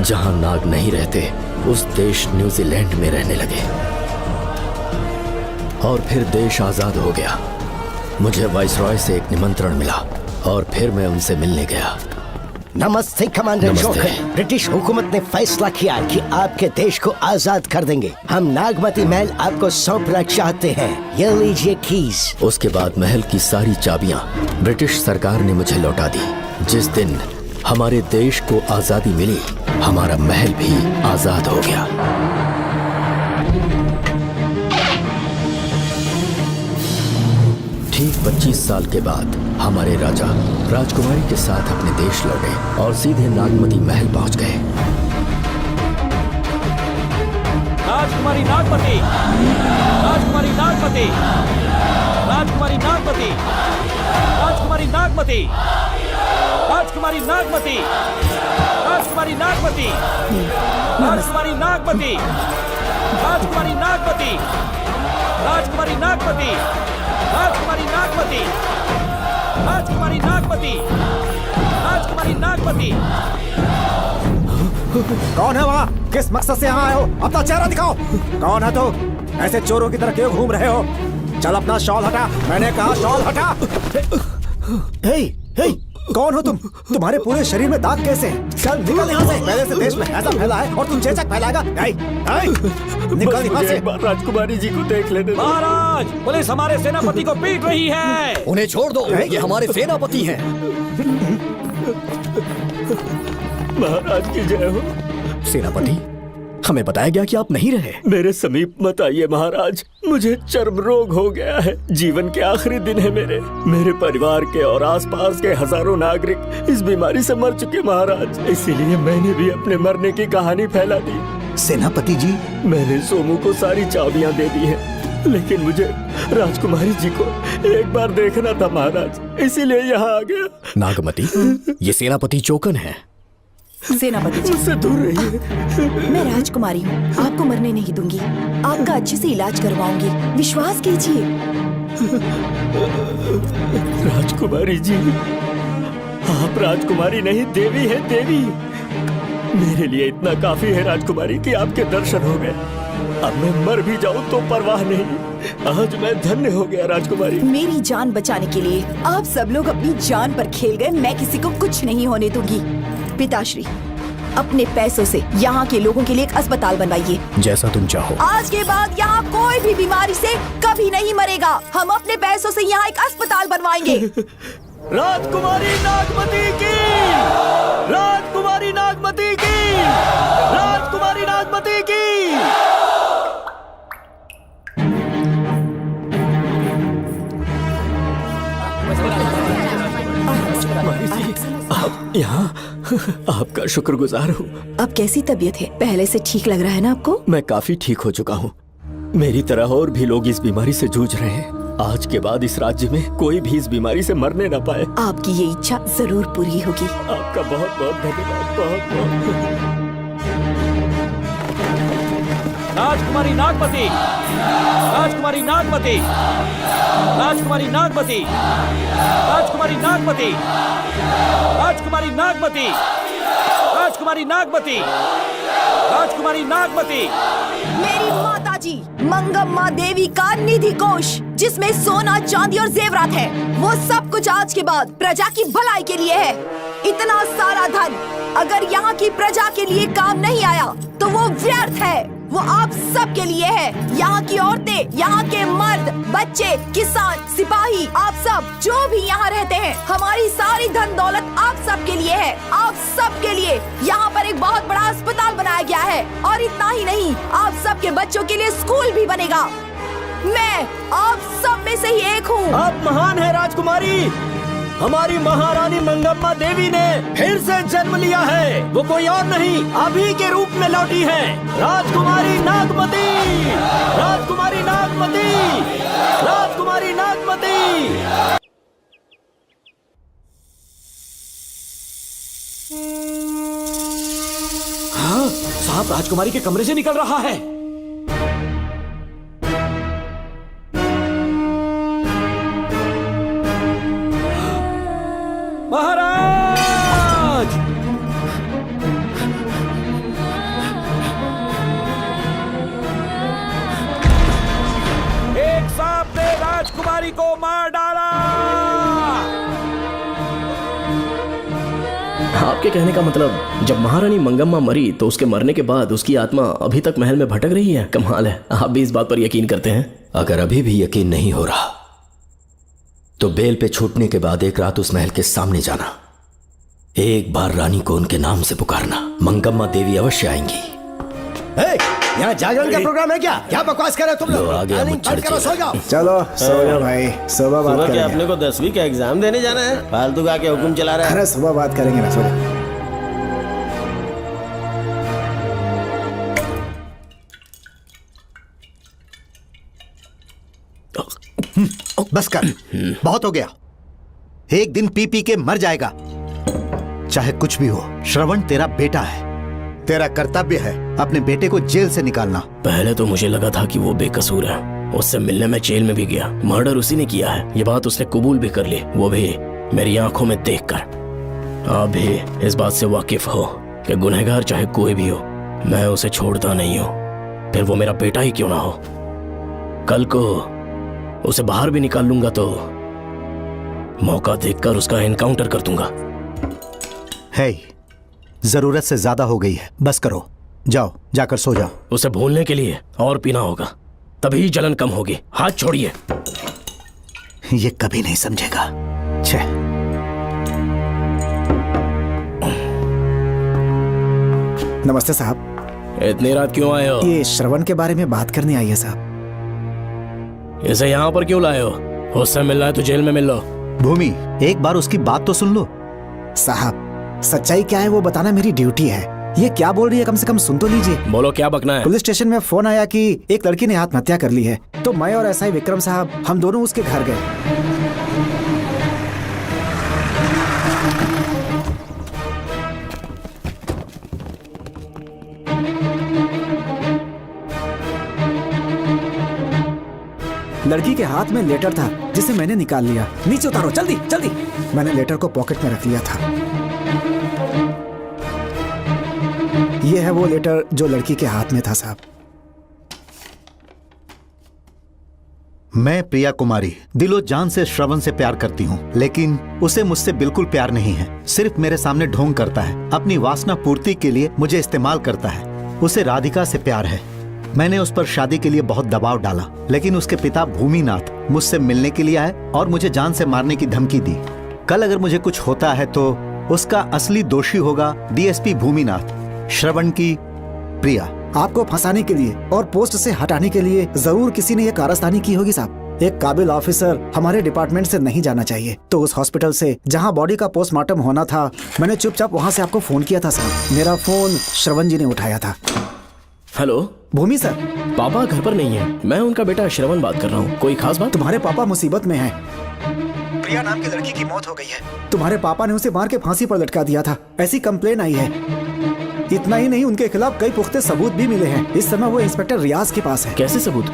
जहां नाग नहीं रहते उस देश न्यूजीलैंड में रहने लगे और फिर देश आजाद हो गया। मुझे वाइसरॉय से एक निमंत्रण मिला और फिर मैं उनसे मिलने गया। नमस्ते कमांडर जोकर। ब्रिटिश हुकूमत ने फैसला किया कि आपके देश को आजाद कर देंगे। हम नागमती महल आपको सौंपना चाहते हैं। ये लीजिए कीज। उसके बाद महल की सारी चाबियां ब्रिटिश सरकार ने मुझे लौटा दी। जिस दिन हमारे देश को आजादी मिली, हमारा महल भी आजाद हो गया। ठीक 25 साल के बाद हमारे राजा राजकुमारी के साथ अपने देश लौटे और सीधे नागमती महल पहुंच गए। राजकुमारी नागमती, राजकुमारी नागमती, राजकुमारी नागमती, राजकुमारी नागमती, राजकुमारी नागमती, राजकुमारी नागमती, राजकुमारी नागमती, राजकुमारी नागमती, राजकुमारी नागमती, राजकुमारी नागमती, राजकुमारी नागमती, राजकुमारी नागमती। कौन है वहाँ? किस मकसद से यहाँ आए हो? अपना चेहरा दिखाओ। कौन है तो? ऐसे चोरों की तरह क्यों घूम रहे हो? चल अपना शॉल हटा। मैंने कहा शॉल हटा। हे, हे, कौन हो तुम? तुम्हारे पूरे शरीर में दाग कैसे हैं? चल निकल यहाँ से। पहले से देश में ऐसा फैला है और तुम चेचक फैलाएगा। निकल यहाँ से। राजकुमारी जी को देख लेने। महाराज, पुलिस हमारे सेनापति को पीट रही है। उन्हें छोड़ दो, ये हमारे सेनापति हैं। महाराज की जय हो। सेनापति, हमें बताया गया कि आप नहीं रहे। मेरे समीप मत आइए महाराज, मुझे चर्म रोग हो गया है। जीवन के आखिरी दिन है मेरे परिवार के और आसपास के हजारों नागरिक इस बीमारी से मर चुके महाराज। इसीलिए मैंने भी अपने मरने की कहानी फैला दी। सेनापति जी, मैंने सोमू को सारी चाबियां दे दी है, लेकिन मुझे राजकुमारी जी को एक बार देखना था महाराज, इसीलिए यहाँ आ गया। नागमती, ये सेनापति चोकन है। सेनापति जी, मुझसे दूर रहिए। मैं राजकुमारी हूँ, आपको मरने नहीं दूंगी। आपका अच्छे से इलाज करवाऊंगी, विश्वास कीजिए। राजकुमारी जी, आप राजकुमारी नहीं देवी है, देवी। मेरे लिए इतना काफी है राजकुमारी कि आपके दर्शन हो गए। अब मैं मर भी जाऊं तो परवाह नहीं। आज मैं धन्य हो गया राजकुमारी। मेरी जान बचाने के लिए आप सब लोग अपनी जान पर खेल गए। मैं किसी को कुछ नहीं होने दूंगी। पिताश्री, अपने पैसों से यहाँ के लोगों के लिए एक अस्पताल बनवाइए। जैसा तुम चाहो। आज के बाद यहाँ कोई भी बीमारी से कभी नहीं मरेगा। हम अपने पैसों से यहाँ एक अस्पताल बनवाएंगे। राजकुमारी नागमती की, राजकुमारी नागमती की, राजकुमारी नागमती की। आप यहाँ, आपका शुक्रगुजार हूँ। अब कैसी तबीयत है? पहले से ठीक लग रहा है ना आपको? मैं काफी ठीक हो चुका हूँ। मेरी तरह और भी लोग इस बीमारी से जूझ रहे हैं। आज के बाद इस राज्य में कोई भी इस बीमारी से मरने न पाए। आपकी ये इच्छा जरूर पूरी होगी। आपका बहुत बहुत धन्यवाद, बहुत बहुत। राजकुमारी नागमती, राजकुमारी नागमती, राजकुमारी नागमती, राजकुमारी नागमती, राजकुमारी नागमती, राजकुमारी नागमती, राजकुमारी नागमती। मेरी माता जी मंगम्मा देवी का निधि कोष, जिसमें सोना, चांदी और जेवरात है, वो सब कुछ आज के बाद प्रजा की भलाई के लिए है। इतना सारा धन अगर यहाँ की प्रजा के लिए काम नहीं आया तो वो व्यर्थ है। वो आप सब के लिए है। यहाँ की औरतें, यहाँ के मर्द, बच्चे, किसान, सिपाही, आप सब जो भी यहाँ रहते हैं, हमारी सारी धन दौलत आप सब के लिए है। आप सब के लिए यहाँ पर एक बहुत बड़ा अस्पताल बनाया गया है। और इतना ही नहीं, आप सब के बच्चों के लिए स्कूल भी बनेगा। मैं आप सब में से ही एक हूँ। आप महान है राजकुमारी। हमारी महारानी मंगम्मा देवी ने फिर से जन्म लिया है। वो कोई और नहीं, आप ही के रूप में लौटी है। राजकुमारी नागमती, राजकुमारी नागमती, राजकुमारी नागमती। हाँ, साहब राजकुमारी के कमरे से निकल रहा है। महाराज! एक सांप ने राजकुमारी को मार डाला। आपके कहने का मतलब जब महारानी मंगम्मा मरी तो उसके मरने के बाद उसकी आत्मा अभी तक महल में भटक रही है? कमाल है, आप भी इस बात पर यकीन करते हैं? अगर अभी भी यकीन नहीं हो रहा तो बेल पे छूटने के बाद एक रात उस महल के सामने जाना, एक बार रानी को उनके नाम से पुकारना। मंगम्मा देवी अवश्य आएंगी। यहाँ जागरण का प्रोग्राम है क्या? क्या बकवास कर रहे हो तुम लोग? आ गया मुझ करो, सो जाओ। चलो सो जाओ भाई, सुबह बात सुबह करेंगे। क्या अपने को 10वीं का एग्जाम देने जाना है? फालतू का के हुक्म चला रहा है। अरे सुबह बात करेंगे ना, सो जाओ। बस कर, बहुत हो गया। एक दिन पी पी के मर जाएगा। चाहे कुछ भी हो, श्रवण तेरा बेटा है। तेरा कर्तव्य है अपने बेटे को जेल से निकालना। पहले तो मुझे लगा था कि वो बेकसूर है। उससे मिलने में जेल में भी गया। मर्डर उसी ने किया है, ये बात उसने कबूल भी कर ली, वो भी मेरी आंखों में देखकर। आप भी इस बात से वाकिफ हो कि गुनहगार चाहे कोई भी हो, मैं उसे छोड़ता नहीं हूँ, फिर वो मेरा बेटा ही क्यों ना हो। कल को उसे बाहर भी निकाल लूंगा तो मौका देखकर उसका एनकाउंटर कर दूंगा। है, जरूरत से ज्यादा हो गई है, बस करो। जाओ, जाकर सो जाओ। उसे भूलने के लिए और पीना होगा, तभी जलन कम होगी। हाथ छोड़िए। ये कभी नहीं समझेगा। छे। नमस्ते साहब। इतनी रात क्यों आए हो? ये श्रवण के बारे में बात करने आई है साहब। इसे यहाँ पर क्यों लाए हो? उससे मिलना है तो जेल में मिल लो। भूमि, एक बार उसकी बात तो सुन लो। साहब, सच्चाई क्या है वो बताना मेरी ड्यूटी है। ये क्या बोल रही है, कम से कम सुन तो लीजिए। बोलो, क्या बकना है? पुलिस स्टेशन में फोन आया कि एक लड़की ने आत्महत्या कर ली है, तो मैं और एसआई विक्रम साहब हम दोनों उसके घर गए। लड़की के हाथ में लेटर था जिसे मैंने निकाल लिया। नीचे उतारो, जल्दी जल्दी। मैंने लेटर को पॉकेट में रख लिया था। ये है वो लेटर जो लड़की के हाथ में था साहब। मैं प्रिया कुमारी दिलो जान से श्रवण से प्यार करती हूँ, लेकिन उसे मुझसे बिल्कुल प्यार नहीं है। सिर्फ मेरे सामने ढोंग करता है, अपनी वासना पूर्ति के लिए मुझे इस्तेमाल करता है। उसे राधिका से प्यार है। मैंने उस पर शादी के लिए बहुत दबाव डाला, लेकिन उसके पिता भूमिनाथ मुझसे मिलने के लिए आए और मुझे जान से मारने की धमकी दी। कल अगर मुझे कुछ होता है तो उसका असली दोषी होगा डीएसपी भूमिनाथ। श्रवण की प्रिया। आपको फंसाने के लिए और पोस्ट से हटाने के लिए जरूर किसी ने ये कारस्तानी की होगी साहब। एक काबिल ऑफिसर हमारे डिपार्टमेंट से नहीं जाना चाहिए। तो उस हॉस्पिटल से जहां बॉडी का पोस्टमार्टम होना था, मैंने चुपचाप वहां से आपको फोन किया था साहब। मेरा फोन श्रवण जी ने उठाया था। हेलो भूमि सर। पापा घर पर नहीं है, मैं उनका बेटा श्रवण बात कर रहा हूँ। कोई खास बात? तुम्हारे पापा मुसीबत में हैं। प्रिया नाम की लड़की की मौत हो गई है। तुम्हारे पापा ने उसे मार के फांसी पर लटका दिया था, ऐसी कंप्लेन आई है। इतना ही नहीं, उनके खिलाफ कई पुख्ते सबूत भी मिले हैं। इस समय वो इंस्पेक्टर रियाज के पास है। कैसे सबूत?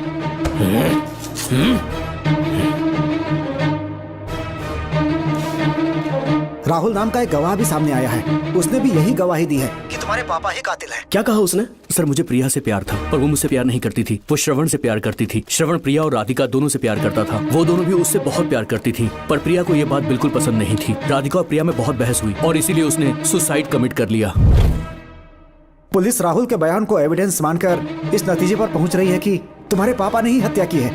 राहुल नाम का एक गवाह भी सामने आया है। उसने भी यही गवाही दी है कि तुम्हारे पापा ही कातिल हैं। क्या कहा उसने? सर मुझे प्रिया से प्यार था, पर वो मुझसे प्यार नहीं करती थी। वो श्रवण से प्यार करती थी। श्रवण प्रिया और राधिका दोनों से प्यार करता था। वो दोनों भी उससे बहुत प्यार करती थी, पर प्रिया को ये बात बिल्कुल पसंद नहीं थी। राधिका और प्रिया में बहुत बहस हुई और इसीलिए उसने सुसाइड कमिट कर लिया। पुलिस राहुल के बयान को एविडेंस मानकर इस नतीजे पर पहुंच रही है कि तुम्हारे पापा ने ही हत्या की है।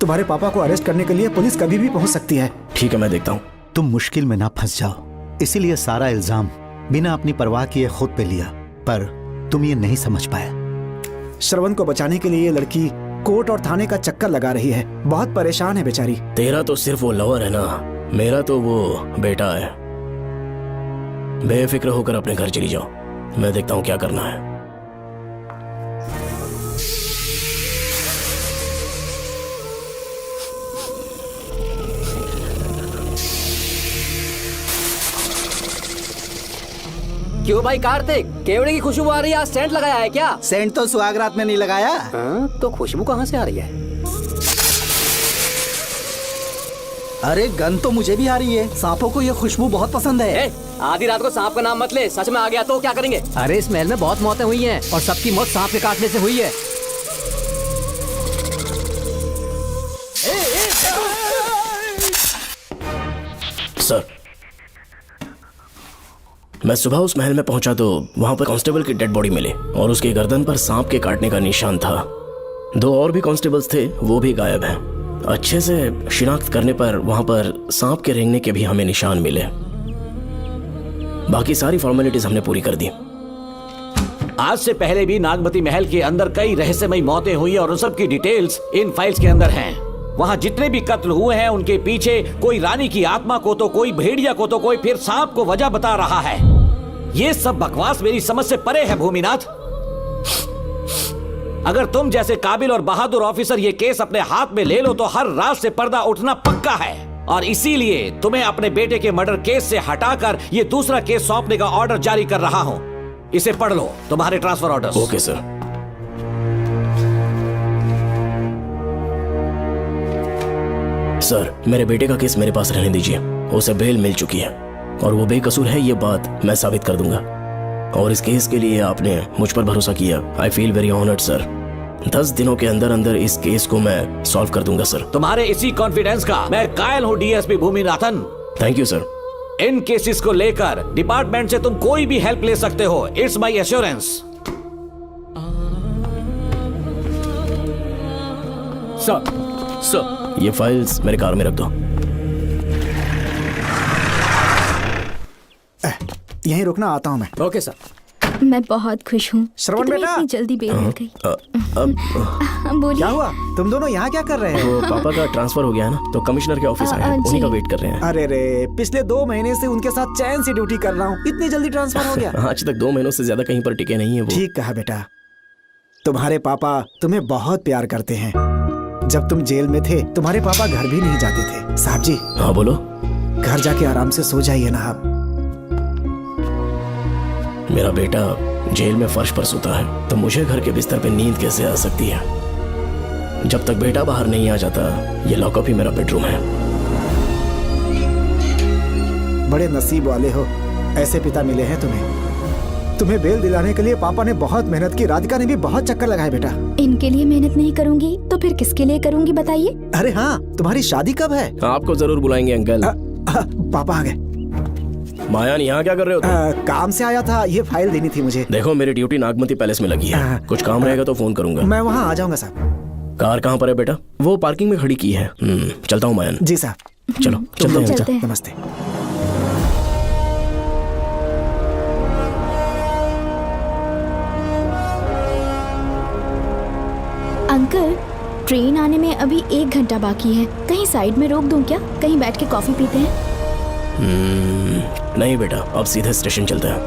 तुम्हारे पापा को अरेस्ट करने के लिए पुलिस कभी भी पहुंच सकती है। ठीक है, मैं देखता हूँ। तुम मुश्किल में ना फंस जाओ, इसीलिए सारा इल्जाम बिना अपनी परवाह किए खुद पे लिया, पर तुम ये नहीं समझ पाए। श्रवण को बचाने के लिए ये लड़की कोर्ट और थाने का चक्कर लगा रही है। बहुत परेशान है बेचारी। तेरा तो सिर्फ वो लवर है ना, मेरा तो वो बेटा है। बेफिक्र होकर अपने घर चली जाओ, मैं देखता हूँ क्या करना है। क्यों भाई कार्तिक, केवड़े की खुशबू आ रही है, आज सेंट लगाया है क्या? सेंट तो सुहागरात में नहीं लगाया। तो खुशबू कहाँ से आ रही है? अरे गन तो मुझे भी आ रही है। सांपों को ये खुशबू बहुत पसंद है। आधी रात को सांप का नाम मत ले, सच में आ गया तो क्या करेंगे? अरे इस महल में बहुत मौतें हुई हैं और सबकी मौत सांप के काटने से हुई है। सर, मैं सुबह उस महल में पहुंचा तो वहां पर कांस्टेबल की डेड बॉडी मिली और उसके गर्दन पर सांप के काटने का निशान था। 2 और भी कांस्टेबल्स थे, वो भी गायब हैं। अच्छे से शिनाख्त करने पर वहां पर सांप के रेंगने के भी हमें निशान मिले। बाकी सारी फॉर्मेलिटीज हमने पूरी कर दी। आज से पहले भी नागमती महल के अंदर कई रहस्यमयी मौतें हुई और उन सब की डिटेल्स इन फाइल्स के अंदर हैं। वहाँ जितने भी कत्ल हुए हैं उनके पीछे कोई रानी की आत्मा को तो कोई भेड़िया को तो कोई फिर सांप को वजह बता रहा है। ये सब बकवास मेरी समझ से परे है भूमिनाथ। अगर तुम जैसे काबिल और बहादुर ऑफिसर ये केस अपने हाथ में ले लो तो हर रात से पर्दा उठना पक्का है, और इसीलिए तुम्हें अपने बेटे के मर्डर केस से हटाकर ये दूसरा केस सौंपने का ऑर्डर जारी कर रहा हूं। इसे पढ़ लो, तुम्हारे transfer order. Okay sir. Sir, मेरे बेटे का केस मेरे पास रहने दीजिए। उसे बेल मिल चुकी है और वो बेकसूर है, ये बात मैं साबित कर दूंगा। और इस केस के लिए आपने मुझ पर भरोसा किया। I feel very honoured sir. 10 दिनों के अंदर अंदर इस केस को मैं सॉल्व कर दूंगा सर। तुम्हारे इसी कॉन्फिडेंस का मैं कायल हूँ DSP Bhuminathan. Thank you sir. In cases को लेकर डिपार्टमेंट से तुम कोई भी हेल्प ले सकते हो। It's my assurance. सर, ये फाइल्स मेरे कार में रख दो। यहीं रुकना, आता हूँ मैं। Okay sir. मैं बहुत खुश हूँ। श्रवण बेटा, इतनी जल्दी बेल मिल गई। बोलिए। क्या हुआ? तुम दोनों यहाँ क्या कर रहे हो? तो पापा का ट्रांसफर हो गया है ना, तो कमिश्नर के ऑफिस आए हैं, उन्हीं का वेट कर रहे हैं। अरे रे, पिछले 2 महीने से उनके साथ चैन से ड्यूटी कर रहा हूँ, इतनी जल्दी ट्रांसफर हो गया? आज तक 2 महीनों से ज्यादा कहीं पर टिके नहीं है वो। ठीक कहा बेटा। तुम्हारे पापा तुम्हें बहुत प्यार करते हैं। जब तुम जेल में थे तुम्हारे पापा घर भी नहीं जाते थे। साहब जी। हाँ बोलो। घर जाके आराम से सो जाइए ना आप। मेरा बेटा जेल में फर्श पर सोता है तो मुझे घर के बिस्तर पे नींद कैसे आ सकती है? जब तक बेटा बाहर नहीं आ जाता, ये लॉकअप ही मेरा बेडरूम है। बड़े नसीब वाले हो, ऐसे पिता मिले हैं तुम्हें बेल दिलाने के लिए पापा ने बहुत मेहनत की। राधिका ने भी बहुत चक्कर लगाए बेटा। इनके लिए मेहनत नहीं करूंगी तो फिर किसके लिए करूंगी बताइए? अरे हाँ, तुम्हारी शादी कब है? आपको जरूर बुलाएंगे अंकल। पापा आ गए। मायान, यहाँ क्या कर रहे हो तुम? काम से आया था, ये फाइल देनी थी मुझे। देखो, मेरी ड्यूटी नागमती पैलेस में लगी है। कुछ काम रहेगा तो फोन करूंगा। मैं वहाँ आ जाऊंगा साहब। कार कहाँ पर है बेटा? वो पार्किंग में खड़ी की है। चलता हूँ मायान। जी साहब। चलो चलते हैं। नमस्ते। अंकल, ट्रेन आने में अभी 1 घंटा बाकी है। कहीं साइड में रोक दूं क्या? कहीं बैठ के कॉफी पीते हैं? नहीं बेटा, अब सीधे स्टेशन चलते हैं।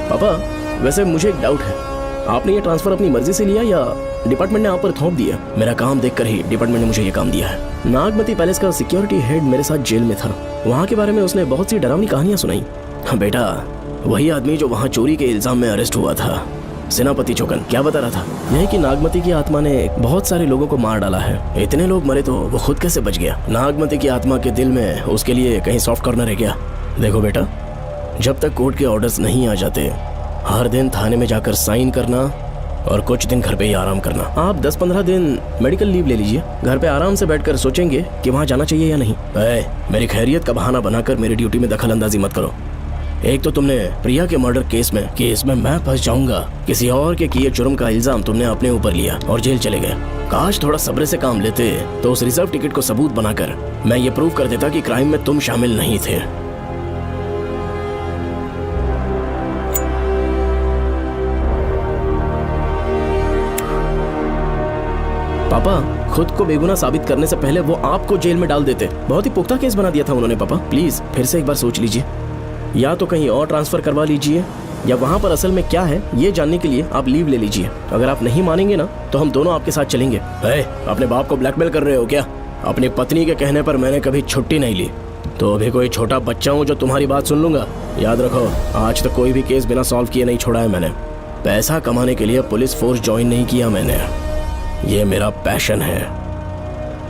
पापा, वैसे मुझे एक डाउट है। आपने ये ट्रांसफर अपनी मर्जी से लिया या डिपार्टमेंट ने आप पर थोप दिया? मेरा काम देखकर ही डिपार्टमेंट ने मुझे ये काम दिया है। नागमती पैलेस का सिक्योरिटी हेड मेरे साथ जेल में था। वहाँ के बारे में उसने बहुत सी डरावनी कहानियां सुनाई। बेटा, वही आदमी जो वहाँ चोरी के इल्जाम में अरेस्ट हुआ था, सेनापति चौकन, क्या बता रहा था? यही कि नागमती की आत्मा ने बहुत सारे लोगों को मार डाला है। इतने लोग मरे तो वो खुद कैसे बच गया? नागमती की आत्मा के दिल में उसके लिए कहीं सॉफ्ट कॉर्नर है क्या? देखो बेटा, जब तक कोर्ट के ऑर्डर्स नहीं आ जाते, हर दिन थाने में जाकर साइन करना और कुछ दिन घर पे ही आराम करना। आप 10-15 दिन मेडिकल लीव ले लीजिए। घर पे आराम से बैठकर सोचेंगे कि वहाँ जाना चाहिए या नहीं। मेरी खैरियत का बहाना बनाकर मेरी ड्यूटी में दखल अंदाजी मत करो। एक तो तुमने प्रिया के मर्डर केस में कि इसमें मैं फंस जाऊंगा, किसी और के किए जुर्म का इल्जाम तुमने अपने ऊपर लिया और जेल चले गए। काश थोड़ा सब्र से काम लेते तो उस रिजर्व टिकट को सबूत बनाकर मैं ये प्रूव कर देता कि क्राइम में तुम शामिल नहीं थे। पापा, खुद को बेगुनाह साबित करने से पहले वो आपको जेल में डाल देते। बहुत ही पुख्ता केस बना दिया था उन्होंने। पापा प्लीज फिर से एक बार सोच लीजिए। या तो कहीं और ट्रांसफर करवा लीजिए या वहाँ पर असल में क्या है ये जानने के लिए आप लीव ले लीजिए। अगर आप नहीं मानेंगे ना तो हम दोनों आपके साथ चलेंगे। अपने बाप को ब्लैकमेल कर रहे हो क्या? अपनी पत्नी के कहने पर मैंने कभी छुट्टी नहीं ली, तो अभी कोई छोटा बच्चा हूँ जो तुम्हारी बात सुन लूंगा? याद रखो, आज तक कोई भी केस बिना सॉल्व किए नहीं छोड़ा है मैंने। पैसा कमाने के लिए पुलिस फोर्स ज्वाइन नहीं किया मैंने, ये मेरा पैशन है।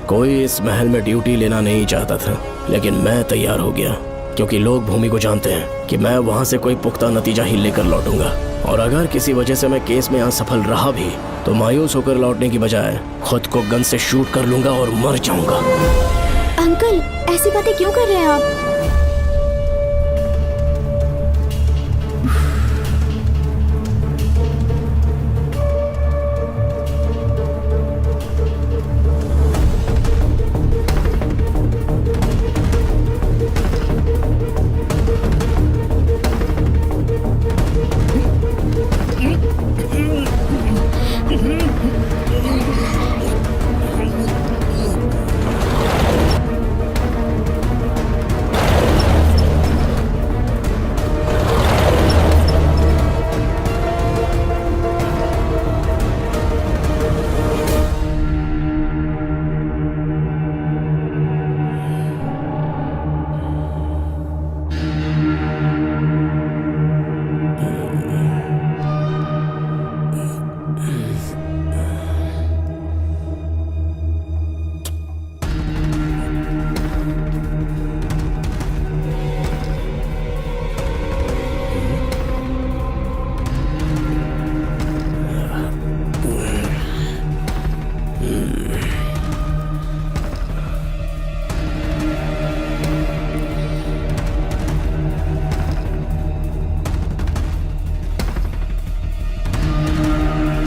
कोई इस महल में ड्यूटी लेना नहीं चाहता था, लेकिन मैं तैयार हो गया क्योंकि लोग भूमि को जानते हैं कि मैं वहां से कोई पुख्ता नतीजा ही लेकर लौटूंगा। और अगर किसी वजह से मैं केस में असफल रहा भी तो मायूस होकर लौटने की बजाय खुद को गन से शूट कर लूंगा और मर जाऊंगा। अंकल, ऐसी बातें क्यों कर रहे हैं आप?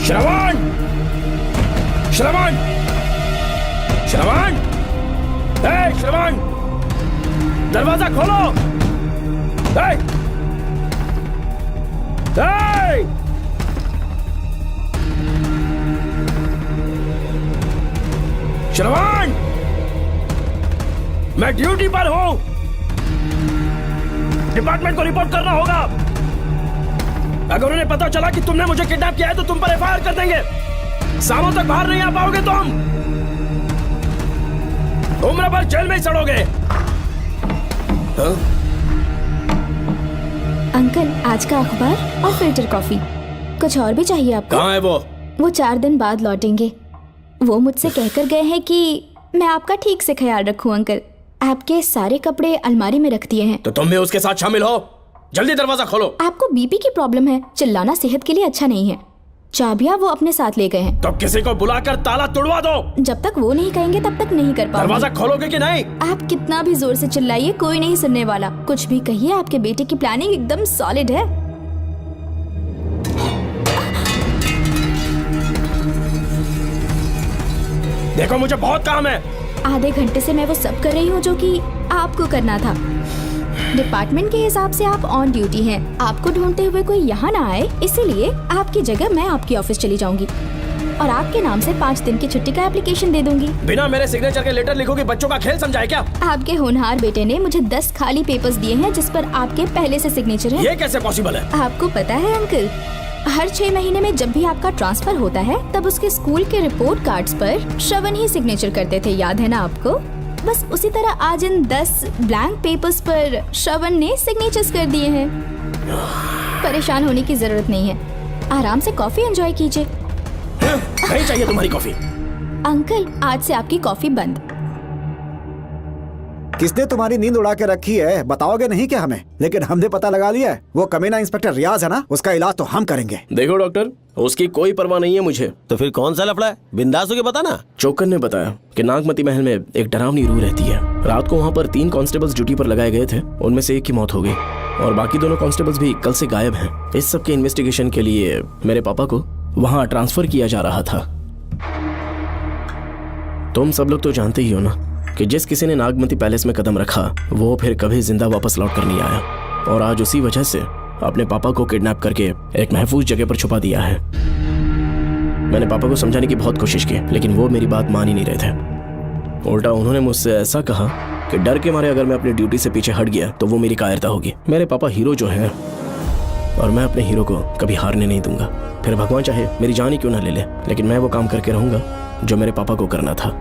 श्रवण! श्रवण! श्रवण! श्रवण! दरवाजा खोलो! श्रवण! मैं ड्यूटी पर हूं। डिपार्टमेंट को रिपोर्ट करना होगा। अगर उन्हें पता चला कि तुमने मुझे किडनैप किया है तो तुम पर एफआईआर कर देंगे। शामों तक बाहर नहीं आ पाओगे तुम। उम्र भर जेल में ही सड़ोगे। अंकल, आज का अखबार और फिल्टर कॉफी। कुछ और भी चाहिए आपको? कहाँ है वो? वो 4 दिन बाद लौटेंगे। वो मुझसे कहकर गए हैं कि मैं आपका ठीक से ख्याल रखूं अंकल। आपके सारे कपड़े अलमारी में रख दिए हैं। तो तुम भी उसके साथ शामिल हो। जल्दी दरवाजा खोलो। आपको बीपी की प्रॉब्लम है, चिल्लाना सेहत के लिए अच्छा नहीं है। चाबियां वो अपने साथ ले गए हैं। तो किसी को बुलाकर ताला तोड़वा दो। जब तक वो नहीं कहेंगे तब तक नहीं कर पाऊंगी। दरवाजा खोलोगे कि नहीं? आप कितना भी जोर से चिल्लाइए, कोई नहीं सुनने वाला। कुछ भी कहिए, आपके बेटे की प्लानिंग एकदम सॉलिड है। देखो, मुझे बहुत काम है। आधे घंटे से मैं वो सब कर रही हूँ जो कि आपको करना था। डिपार्टमेंट के हिसाब से आप ऑन ड्यूटी हैं। आपको ढूंढते हुए कोई यहाँ ना आए, इसीलिए आपकी जगह मैं आपकी ऑफिस चली जाऊंगी और आपके नाम से 5 दिन की छुट्टी का एप्लीकेशन दे दूंगी। बिना मेरे सिग्नेचर के लेटर लिखोगे? बच्चों का खेल समझाए क्या? आपके होनहार बेटे ने मुझे 10 खाली पेपर्स दिए हैं जिस पर आपके पहले से सिग्नेचर है। ये कैसे पॉसिबल है? आपको पता है अंकल, हर 6 महीने में जब भी आपका ट्रांसफर होता है तब उसके स्कूल के रिपोर्ट कार्ड्स पर श्रवण ही सिग्नेचर करते थे, याद है ना आपको? बस उसी तरह आज इन 10 ब्लैंक पेपर्स पर श्रवण ने सिग्नेचर्स कर दिए हैं। परेशान होने की जरूरत नहीं है, आराम से कॉफी एंजॉय कीजिए। नहीं चाहिए तुम्हारी कॉफी। अंकल, आज से आपकी कॉफी बंद। किसने तुम्हारी नींद उड़ा के रखी है बताओगे नहीं क्या हमें? लेकिन हमने पता लगा लिया है, वो कमीना इंस्पेक्टर रियाज है ना, उसका इलाज तो हम करेंगे। देखो डॉक्टर, उसकी कोई परवाह नहीं है मुझे। तो फिर कौन सा लफड़ा है? बिंदास होके बता ना। चौकन ने बताया कि नागमती महल में एक डरावनी रूह रहती है। रात को वहाँ पर 3 कांस्टेबल्स ड्यूटी पर लगाए गए थे, उनमें से एक की मौत हो गई और बाकी दोनों कांस्टेबल्स भी कल से गायब हैं। इस सब के इन्वेस्टिगेशन के लिए मेरे पापा को वहाँ ट्रांसफर किया जा रहा था। तुम सब लोग तो जानते ही हो ना कि जिस किसी ने नागमती पैलेस में कदम रखा वो फिर कभी जिंदा वापस लौट कर नहीं आया, और आज उसी वजह से अपने पापा को किडनैप करके एक महफूज जगह पर छुपा दिया है। मैंने पापा को समझाने की बहुत कोशिश की, लेकिन वो मेरी बात मान ही नहीं रहे थे। उल्टा उन्होंने मुझसे ऐसा कहा कि डर के मारे अगर मैं अपनी ड्यूटी से पीछे हट गया तो वो मेरी कायरता होगी। मेरे पापा हीरो जो है और मैं अपने हीरो को कभी हारने नहीं दूंगा। फिर भगवान चाहे मेरी जान ही क्यों ना ले ले, लेकिन मैं वो काम करके रहूंगा जो मेरे पापा को करना था।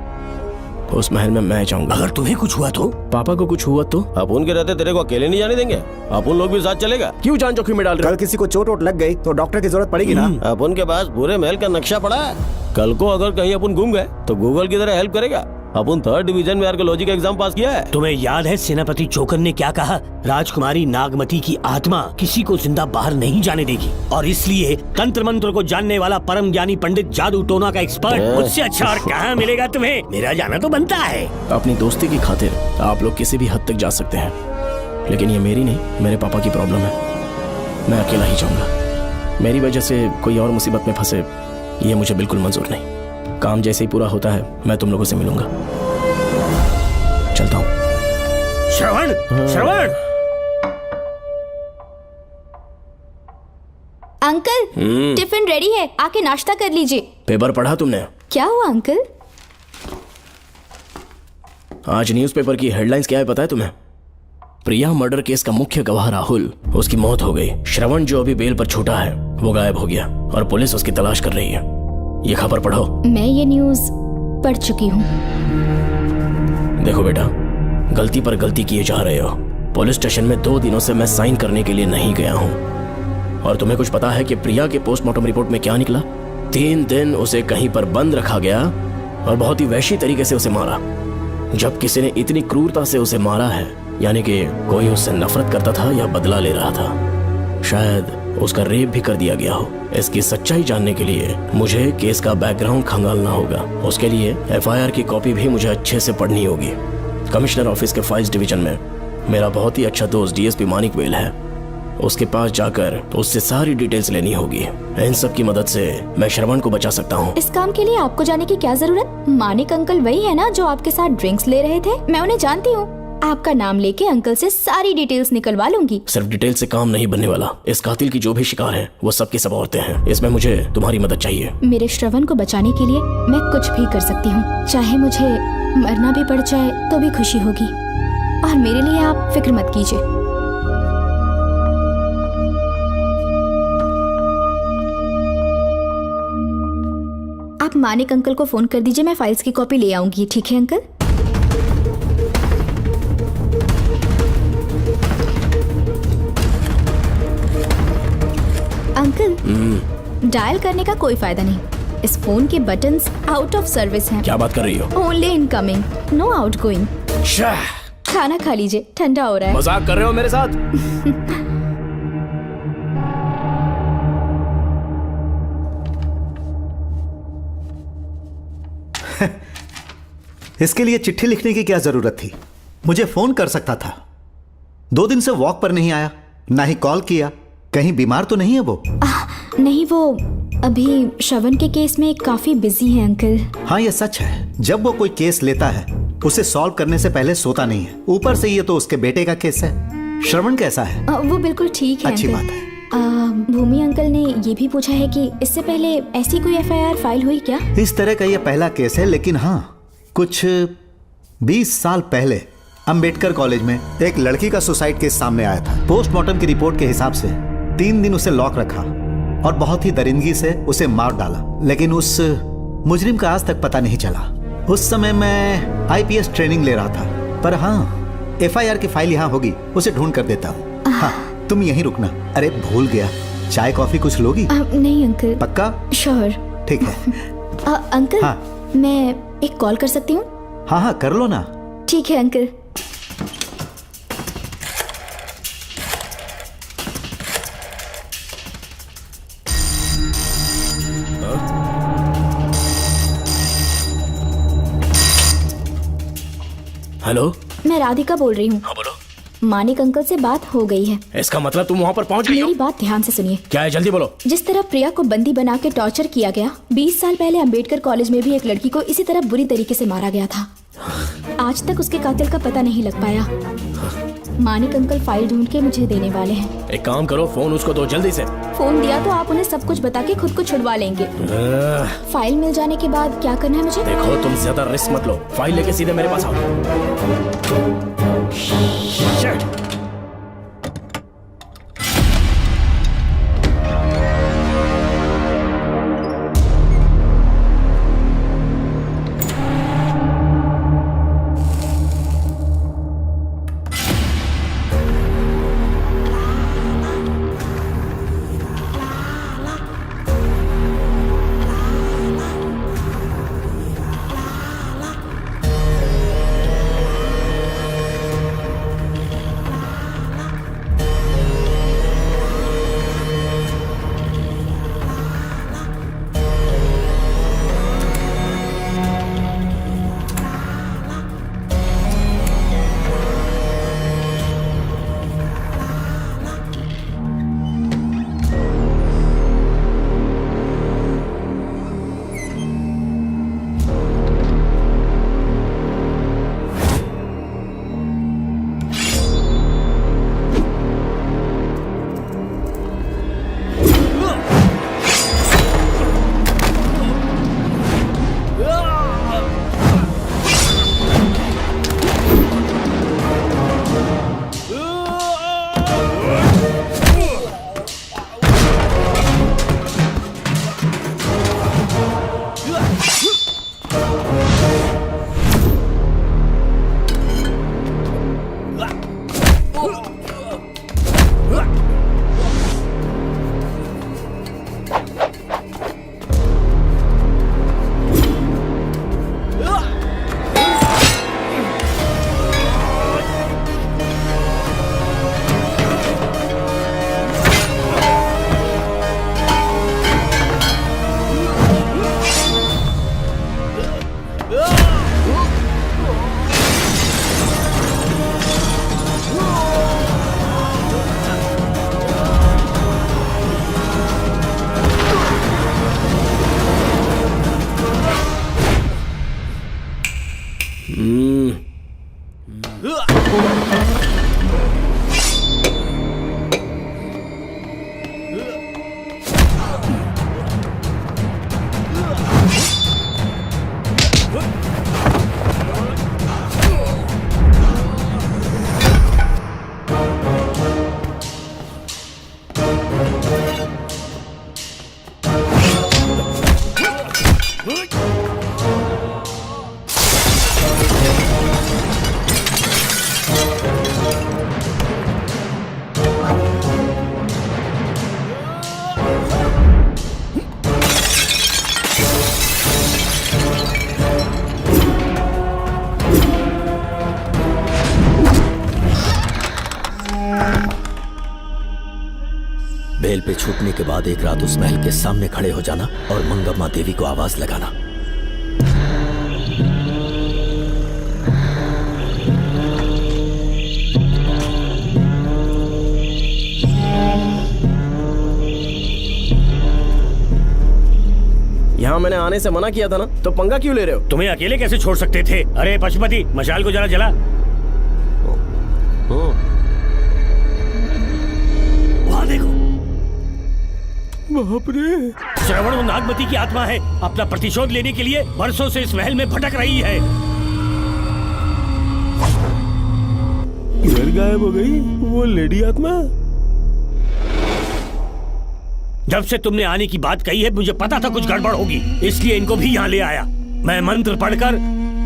उस महल में मैं जाऊंगा। अगर तुम्हें कुछ हुआ तो? पापा को कुछ हुआ तो? अपुन के रहते तेरे को अकेले नहीं जाने देंगे। अपुन लोग भी साथ चलेगा। क्यों जान जोखिम में डाल रहे? कल किसी को चोट वोट लग गई तो डॉक्टर की जरूरत पड़ेगी ना। अपुन के पास पूरे महल का नक्शा पड़ा है। कल को अगर कहीं अपन घूम गए तो गूगल की तरह हेल्प करेगा। अपन 3rd डिवीजन में आर्कियोलॉजी का एग्जाम पास किया है। तुम्हें याद है सेनापति चोकन ने क्या कहा? राजकुमारी नागमती की आत्मा किसी को जिंदा बाहर नहीं जाने देगी, और इसलिए तंत्र मंत्र को जानने वाला परम ज्ञानी पंडित जादू टोना का एक्सपर्ट मुझसे अच्छा और कहाँ मिलेगा तुम्हें? मेरा जाना तो बनता है। अपनी दोस्ती की खातिर आप लोग किसी भी हद तक जा सकते हैं, लेकिन ये मेरी नहीं, मेरे पापा की प्रॉब्लम है। मैं अकेला ही जाऊंगा। मेरी वजह से कोई और मुसीबत में फंसे ये मुझे बिल्कुल मंजूर नहीं। काम जैसे ही पूरा होता है मैं तुम लोगों से मिलूंगा। चलता हूँ। श्रवण, श्रवण। अंकल, टिफिन रेडी है, आके नाश्ता कर लीजिए। पेपर पढ़ा तुमने? क्या हुआ अंकल? आज न्यूज़पेपर की हेडलाइंस क्या है पता है तुम्हें? प्रिया मर्डर केस का मुख्य गवाह राहुल, उसकी मौत हो गई। श्रवण जो अभी बेल पर छूटा है वो गायब हो गया और पुलिस उसकी तलाश कर रही है। ये खबर पढ़ो। मैं ये न्यूज़ पढ़ चुकी हूँ। देखो बेटा, गलती पर गलती किए जा रहे हो। पुलिस स्टेशन में 2 दिनों से मैं साइन करने के लिए नहीं गया हूँ, और तुम्हें कुछ पता है कि प्रिया के पोस्टमार्टम रिपोर्ट में क्या निकला? 3 दिन उसे कहीं पर बंद रखा गया और बहुत ही वैशी तरीके से उसे मारा। जब किसी ने इतनी क्रूरता से उसे मारा है, यानी कि कोई उससे नफरत करता था या बदला ले रहा था। शायद उसका रेप भी कर दिया गया हो। इसकी सच्चाई जानने के लिए मुझे केस का बैकग्राउंड खंगालना होगा। उसके लिए FIR की कॉपी भी मुझे अच्छे से पढ़नी होगी। कमिश्नर ऑफिस के फाइल्स डिवीजन में मेरा बहुत ही अच्छा दोस्त DSP मानिक वेल है। उसके पास जाकर उससे सारी डिटेल्स लेनी होगी। इन सब की मदद से मैं श्रवण को बचा सकता हूँ। इस काम के लिए आपको जाने की क्या जरूरत? मानिक अंकल वही है ना जो आपके साथ ड्रिंक्स ले रहे थे? मैं उन्हें जानती हूँ। आपका नाम लेके अंकल से सारी डिटेल्स निकलवा लूंगी। सिर्फ डिटेल से काम नहीं बनने वाला। इस कातिल की जो भी शिकार है वो सबकी सब औरतें हैं। इसमें मुझे तुम्हारी मदद चाहिए। मेरे श्रवण को बचाने के लिए मैं कुछ भी कर सकती हूँ। चाहे मुझे मरना भी पड़ जाए तो भी खुशी होगी, और मेरे लिए आप फिक्र मत कीजिए। आप मानिक अंकल को फोन कर दीजिए, मैं फाइल्स की कॉपी ले आऊंगी। ठीक है अंकल? डायल करने का कोई फायदा नहीं। इस फोन के बटन्स आउट ऑफ सर्विस हैं। क्या बात कर रही हो? Only incoming, no outgoing. खाना खा लीजिए, ठंडा हो रहा है। मजाक कर रहे हो मेरे साथ? इसके लिए चिट्ठी लिखने की क्या जरूरत थी? मुझे फोन कर सकता था। 2 दिन से वॉक पर नहीं आया, ना ही कॉल किया। कहीं बीमार तो नहीं है वो? नहीं, वो अभी श्रवण के केस में काफी बिजी है अंकल। हाँ, ये सच है। जब वो कोई केस लेता है उसे सॉल्व करने से पहले सोता नहीं है। ऊपर से ये तो उसके बेटे का केस है। श्रवण कैसा है? वो बिल्कुल ठीक है। अच्छी अंकल। बात है। भूमि अंकल ने ये भी पूछा है कि इससे पहले ऐसी कोई FIR फाइल हुई क्या? इस तरह का ये पहला केस है, लेकिन हाँ, कुछ 20 साल पहले अंबेडकर कॉलेज में एक लड़की का सुसाइड केस सामने आया था। पोस्टमार्टम की रिपोर्ट के हिसाब से 3 दिन उसे लॉक रखा और बहुत ही दरिंदगी से उसे मार डाला, लेकिन उस मुजरिम का आज तक पता नहीं चला। उस समय मैं IPS ट्रेनिंग ले रहा था, पर हाँ, FIR की फाइल यहाँ होगी, उसे ढूंढ कर देता हूँ। हाँ, तुम यहीं रुकना। अरे भूल गया, चाय कॉफी कुछ लोगी? नहीं अंकल। पक्का? श्योर। ठीक है। अंकल, हाँ। मैं एक कॉल कर सकती हूँ? हाँ हाँ, कर लो ना। ठीक है अंकल। हेलो, मैं राधिका बोल रही हूँ। हाँ बोलो। मानिक अंकल से बात हो गई है। इसका मतलब तुम वहाँ पर पहुँच गई हो? मेरी बात ध्यान से सुनिए। क्या है, जल्दी बोलो। जिस तरह प्रिया को बंदी बना के टॉर्चर किया गया, 20 साल पहले अंबेडकर कॉलेज में भी एक लड़की को इसी तरह बुरी तरीके से मारा गया था। आज तक उसके कातिल का पता नहीं लग पाया। मानिक अंकल फाइल ढूंढ के मुझे देने वाले हैं। एक काम करो, फोन उसको दो जल्दी से। फोन दिया तो आप उन्हें सब कुछ बता के खुद को छुड़वा लेंगे। फाइल मिल जाने के बाद क्या करना है मुझे? देखो, तुम ज्यादा रिस्क मत लो, फाइल लेके सीधे मेरे पास आओ। Shit. पे छुपने के बाद एक रात उस महल के सामने खड़े हो जाना और मंगम्मा देवी को आवाज लगाना। यहाँ मैंने आने से मना किया था ना, तो पंगा क्यों ले रहे हो? तुम्हें अकेले कैसे छोड़ सकते थे? अरे पशुपति, मशाल को जरा जला। वहाँ देखो। बाप रे! श्रवण वो नागमती की आत्मा है, अपना प्रतिशोध लेने के लिए बरसों से इस महल में भटक रही है। घर गायब हो गई वो लेडी आत्मा। जब से तुमने आने की बात कही है मुझे पता था कुछ गड़बड़ होगी, इसलिए इनको भी यहाँ ले आया। मैं मंत्र पढ़कर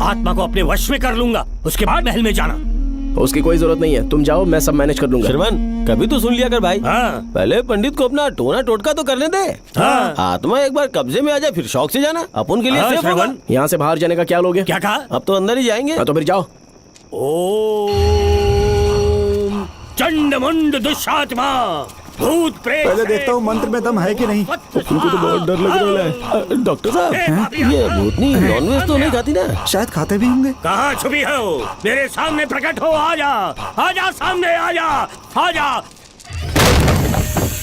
आत्मा को अपने वश में कर लूंगा, उसके बाद महल में जाना। उसकी कोई जरूरत नहीं है, तुम जाओ, मैं सब मैनेज कर लूंगा। श्रवण, कभी तो सुन लिया कर भाई। हाँ। पहले पंडित को अपना टोना टोटका तो करने दे। हाँ। आत्मा एक बार कब्जे में आ जाए फिर शौक से जाना, अपन के लिए हाँ, सेफ होगा। श्रवण। यहाँ से बाहर जाने का क्या लोगे? क्या कहा? अब तो अंदर ही जाएंगे। हाँ, तो फिर जाओ। ओम चंड मुंड दुष्टात्मा भूत प्रेत। पहले देखता हूँ मंत्र में दम है कि नहीं। उनको तो बहुत डर लग रहा है। डॉक्टर साहब, ये भूतनी नॉनवेज तो नहीं खाती ना? शायद खाते भी होंगे। कहाँ छुपी हो? मेरे सामने प्रकट हो, आजा, आजा सामने, आजा, आजा।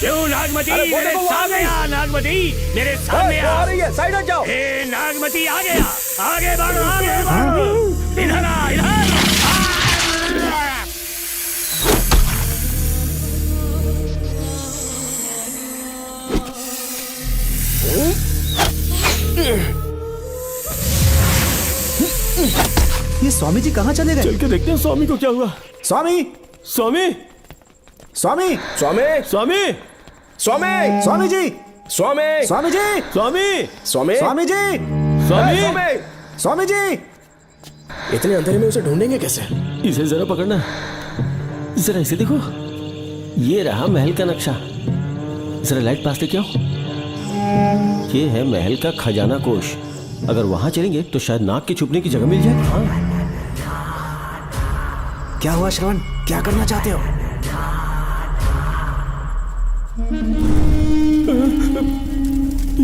क्यों नागमती मेरे सामने आ, नागमती मेरे सामने आ। साइड हट जाओ। ए नागमती आ गया, आगे बढ़, आगे बढ़, इधर आ, इधर। ये स्वामी जी कहाँ चले गए? चल के देखते हैं स्वामी को क्या हुआ। स्वामी, स्वामी, स्वामी, स्वामी, स्वामी, स्वामी, स्वामी जी, स्वामी, स्वामी जी, स्वामी, स्वामी, स्वामी जी, स्वामी, स्वामी जी। इतने अंधेरे में उसे ढूंढेंगे कैसे? इसे जरा पकड़ना, जरा इसे देखो, ये रहा महल का नक्शा। जरा लाइट पास लेके आओ। ये है महल का खजाना कोष। अगर वहां चलेंगे तो शायद नाग के छुपने की जगह मिल जाए। हाँ। क्या हुआ श्रवण, क्या करना चाहते हो?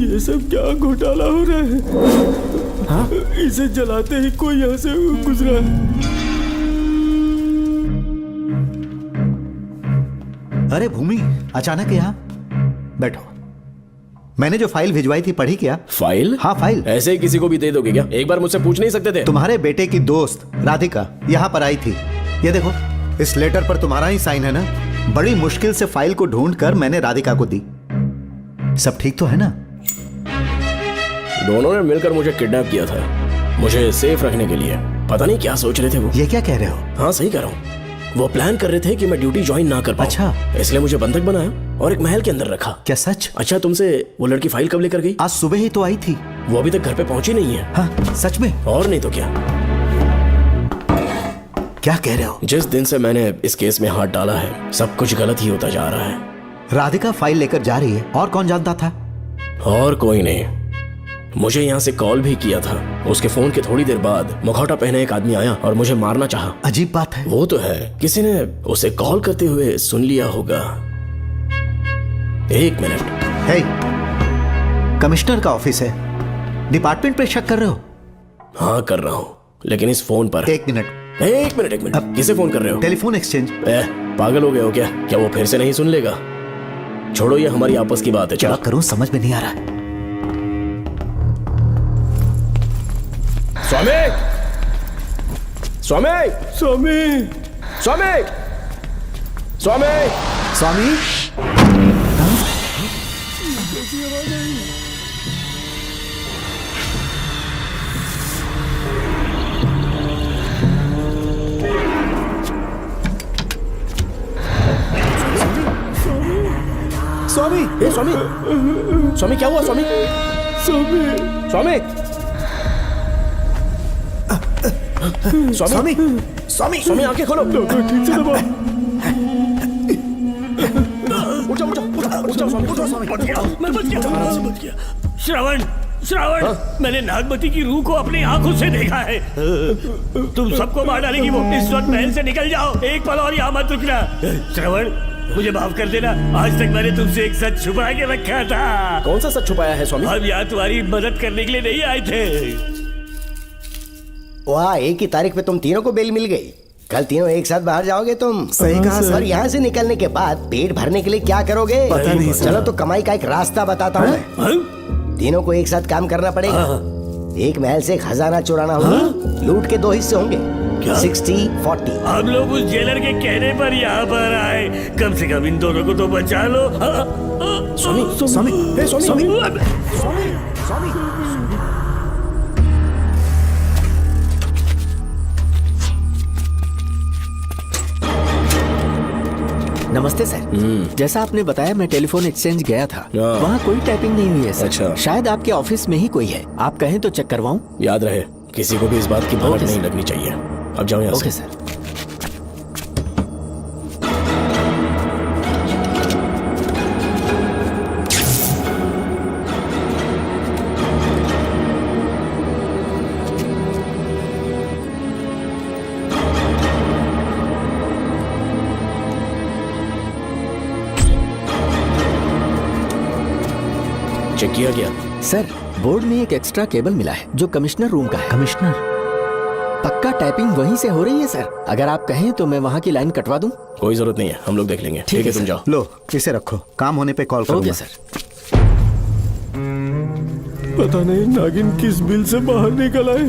ये सब क्या घोटाला हो रहा है? हाँ? इसे जलाते ही कोई यहाँ से गुजरा है। अरे भूमि, अचानक यहाँ? बैठो। मैंने जो फाइल भिजवाई थी पढ़ी क्या? फाइल? हाँ फाइल। ऐसे ही किसी को भी दे दोगे क्या? एक बार मुझसे पूछ नहीं सकते थे? तुम्हारे बेटे की दोस्त राधिका यहाँ पर आई थी। ये देखो, इस लेटर पर तुम्हारा ही साइन है ना? बड़ी मुश्किल से फाइल को ढूंढ कर मैंने राधिका को दी। सब ठीक तो है ना? दोनों ने मिलकर मुझे किडनैप किया था, मुझे सेफ रखने के लिए। पता नहीं क्या सोच रहे थे वो। ये क्या कह रहे हो? हाँ सही कह रहा हूँ। वो प्लान कर रहे थे कि मैं ड्यूटी ज्वाइन ना कर पाऊं। अच्छा। इसलिए मुझे बंधक बनाया और एक महल के अंदर रखा। क्या सच? अच्छा, तुमसे वो लड़की फाइल कब लेकर गई? आज सुबह ही तो आई थी। वो अभी तक घर पे पहुंची नहीं है। हाँ सच में? और नहीं तो क्या। क्या कह रहे हो? जिस दिन से मैंने इस केस में हाथ डाला है सब कुछ गलत ही होता जा रहा है। राधिका फाइल लेकर जा रही है, और कौन जानता था? और कोई नहीं। मुझे यहाँ से कॉल भी किया था। उसके फोन के थोड़ी देर बाद मुखौटा पहने एक आदमी आया और मुझे मारना चाहा। अजीब बात है। वो तो है, किसी ने उसे कॉल करते हुए सुन लिया होगा। एक मिनट। हे, कमिश्नर का ऑफिस है, डिपार्टमेंट पे शक कर रहे हो? हाँ कर रहा हूँ, लेकिन इस फोन पर। एक मिनट। किसे फोन कर रहे हो? Telephone exchange. पागल हो गए हो क्या? क्या वो फिर से नहीं सुन लेगा? छोड़ो, ये हमारी आपस की बात है। क्या करूं समझ में नहीं आ रहा। स्वामी, स्वामी, स्वामी, स्वामी, स्वामी, स्वामी। स्वामी, स्वामी, स्वामी क्या हुआ? स्वामी, स्वामी, स्वामी, स्वामी, स्वामी, स्वामी आंखें खोलो। ठीक से दबाओ। उठो, उठो, उठो, स्वामी, उठो, स्वामी। मैं बच गया। श्रवण, श्रवण, मैंने नागमती की रूह को अपनी आंखों से देखा है। तुम सबको मार डालेगी वो। इस वक्त महल से निकल जाओ, एक पल और यहाँ मत रुकना। श्रवण, मुझे माफ कर देना, आज तक मैंने तुमसे एक सच छुपा के रखा था। कौन सा सच छुपाया है स्वामी? हम यहाँ तुम्हारी मदद करने के लिए नहीं आए थे। वाह, एक ही तारीख पे तुम तीनों को बेल मिल गई। कल तीनों एक साथ बाहर जाओगे तुम। सही कहा सर। और यहाँ से निकलने के बाद पेट भरने के लिए क्या करोगे? पता नहीं सर। चलो तो कमाई का एक रास्ता बताता हूँ मैं। तीनों को एक साथ काम करना पड़ेगा। एक महल से खजाना चुराना होगा। लूट के 2 हिस्से होंगे, 60-40। हम लोग उस जेलर के कहने पर यहाँ पर आए, कम से कम इन दोनों को तो बचा लो। स्वामी स्वामी हे स्वामी स्वामी स्वामी नमस्ते सर। जैसा आपने बताया मैं टेलीफोन एक्सचेंज गया था, वहाँ कोई टाइपिंग नहीं हुई है सर। अच्छा। शायद आपके ऑफिस में ही कोई है, आप कहें तो चेक करवाऊं? याद रहे, किसी को भी इस बात की भनक नहीं लगनी चाहिए। अब जाओ यहाँ से। Okay sir. चेक किया गया सर, बोर्ड में एक एक्स्ट्रा केबल मिला है जो कमिश्नर रूम का है। कमिश्नर? पक्का टाइपिंग वहीं से हो रही है सर। अगर आप कहें तो मैं वहाँ की लाइन कटवा दूं? कोई जरूरत नहीं है, हम लोग देख लेंगे। ठीक है, तुम जाओ। लो इसे रखो, काम होने पे कॉल करूंगा। Okay sir. पता नहीं नागिन किस बिल से बाहर निकल आए।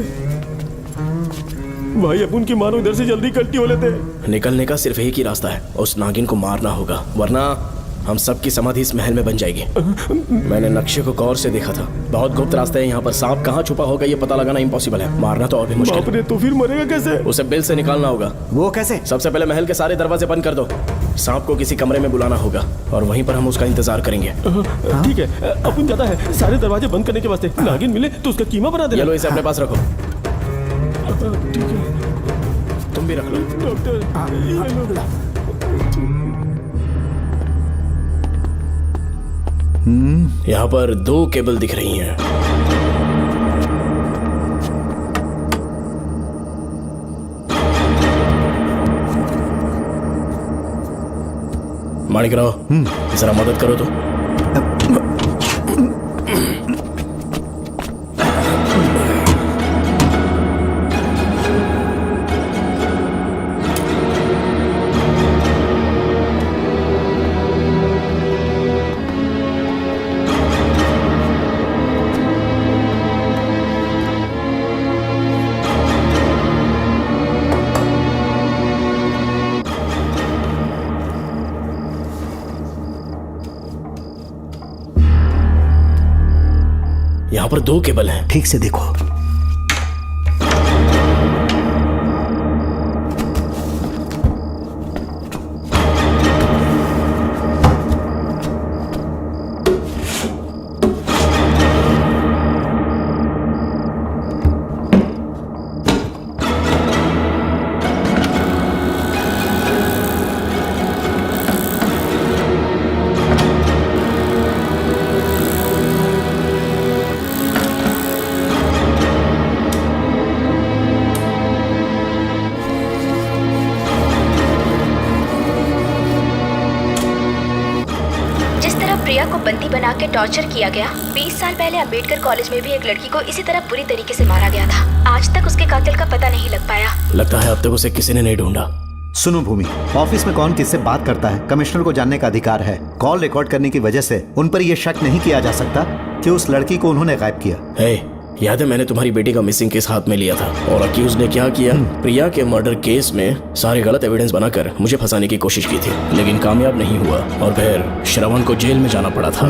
भाई अपन की मानो इधर से जल्दी कल्टी हो लेते। निकलने का सिर्फ एक ही रास्ता है, उस नागिन को मारना होगा, वरना हम सबकी समाधि इस महल में बन जाएगी। मैंने नक्शे को गौर से देखा था, बहुत गुप्त रास्ते हैं यहाँ पर। सांप कहाँ छुपा होगा ये पता लगाना इम्पॉसिबल है, मारना तो और भी मुश्किल। बाप रे, तो फिर मरेगा कैसे? उसे बिल से निकालना होगा। वो कैसे? सबसे पहले महल के सारे दरवाजे बंद कर दो। सांप को किसी कमरे में बुलाना होगा और वहीं पर हम उसका इंतजार करेंगे। ठीक है, अपन जाता है सारे दरवाजे बंद करने के वास्ते। नागिन मिले तो उसका कीमा बना देना। चलो इसे अपने पास रखो। ठीक है, तुम भी रख लो। डॉक्टर यहाँ पर 2 केबल दिख रही हैं। माणिकराव, जरा मदद करो तो। यहाँ पर 2 केबल हैं। ठीक से देखो। प्रिया को बंदी बना के टॉर्चर किया गया, 20 साल पहले अंबेडकर कॉलेज में भी एक लड़की को इसी तरह बुरी तरीके से मारा गया था। आज तक उसके कातिल का पता नहीं लग पाया। लगता है अब तक उसे किसी ने नहीं ढूंढा। सुनो भूमि, ऑफिस में कौन किससे बात करता है कमिश्नर को जानने का अधिकार है। कॉल रिकॉर्ड करने की वजह से उन पर यह शक नहीं किया जा सकता कि उस लड़की को उन्होंने गायब किया। याद है मैंने तुम्हारी बेटी का मिसिंग केस हाथ में लिया था और अक्यूज ने क्या किया, प्रिया के मर्डर केस में सारे गलत एविडेंस बनाकर मुझे फंसाने की कोशिश की थी, लेकिन कामयाब नहीं हुआ और फिर श्रवण को जेल में जाना पड़ा था।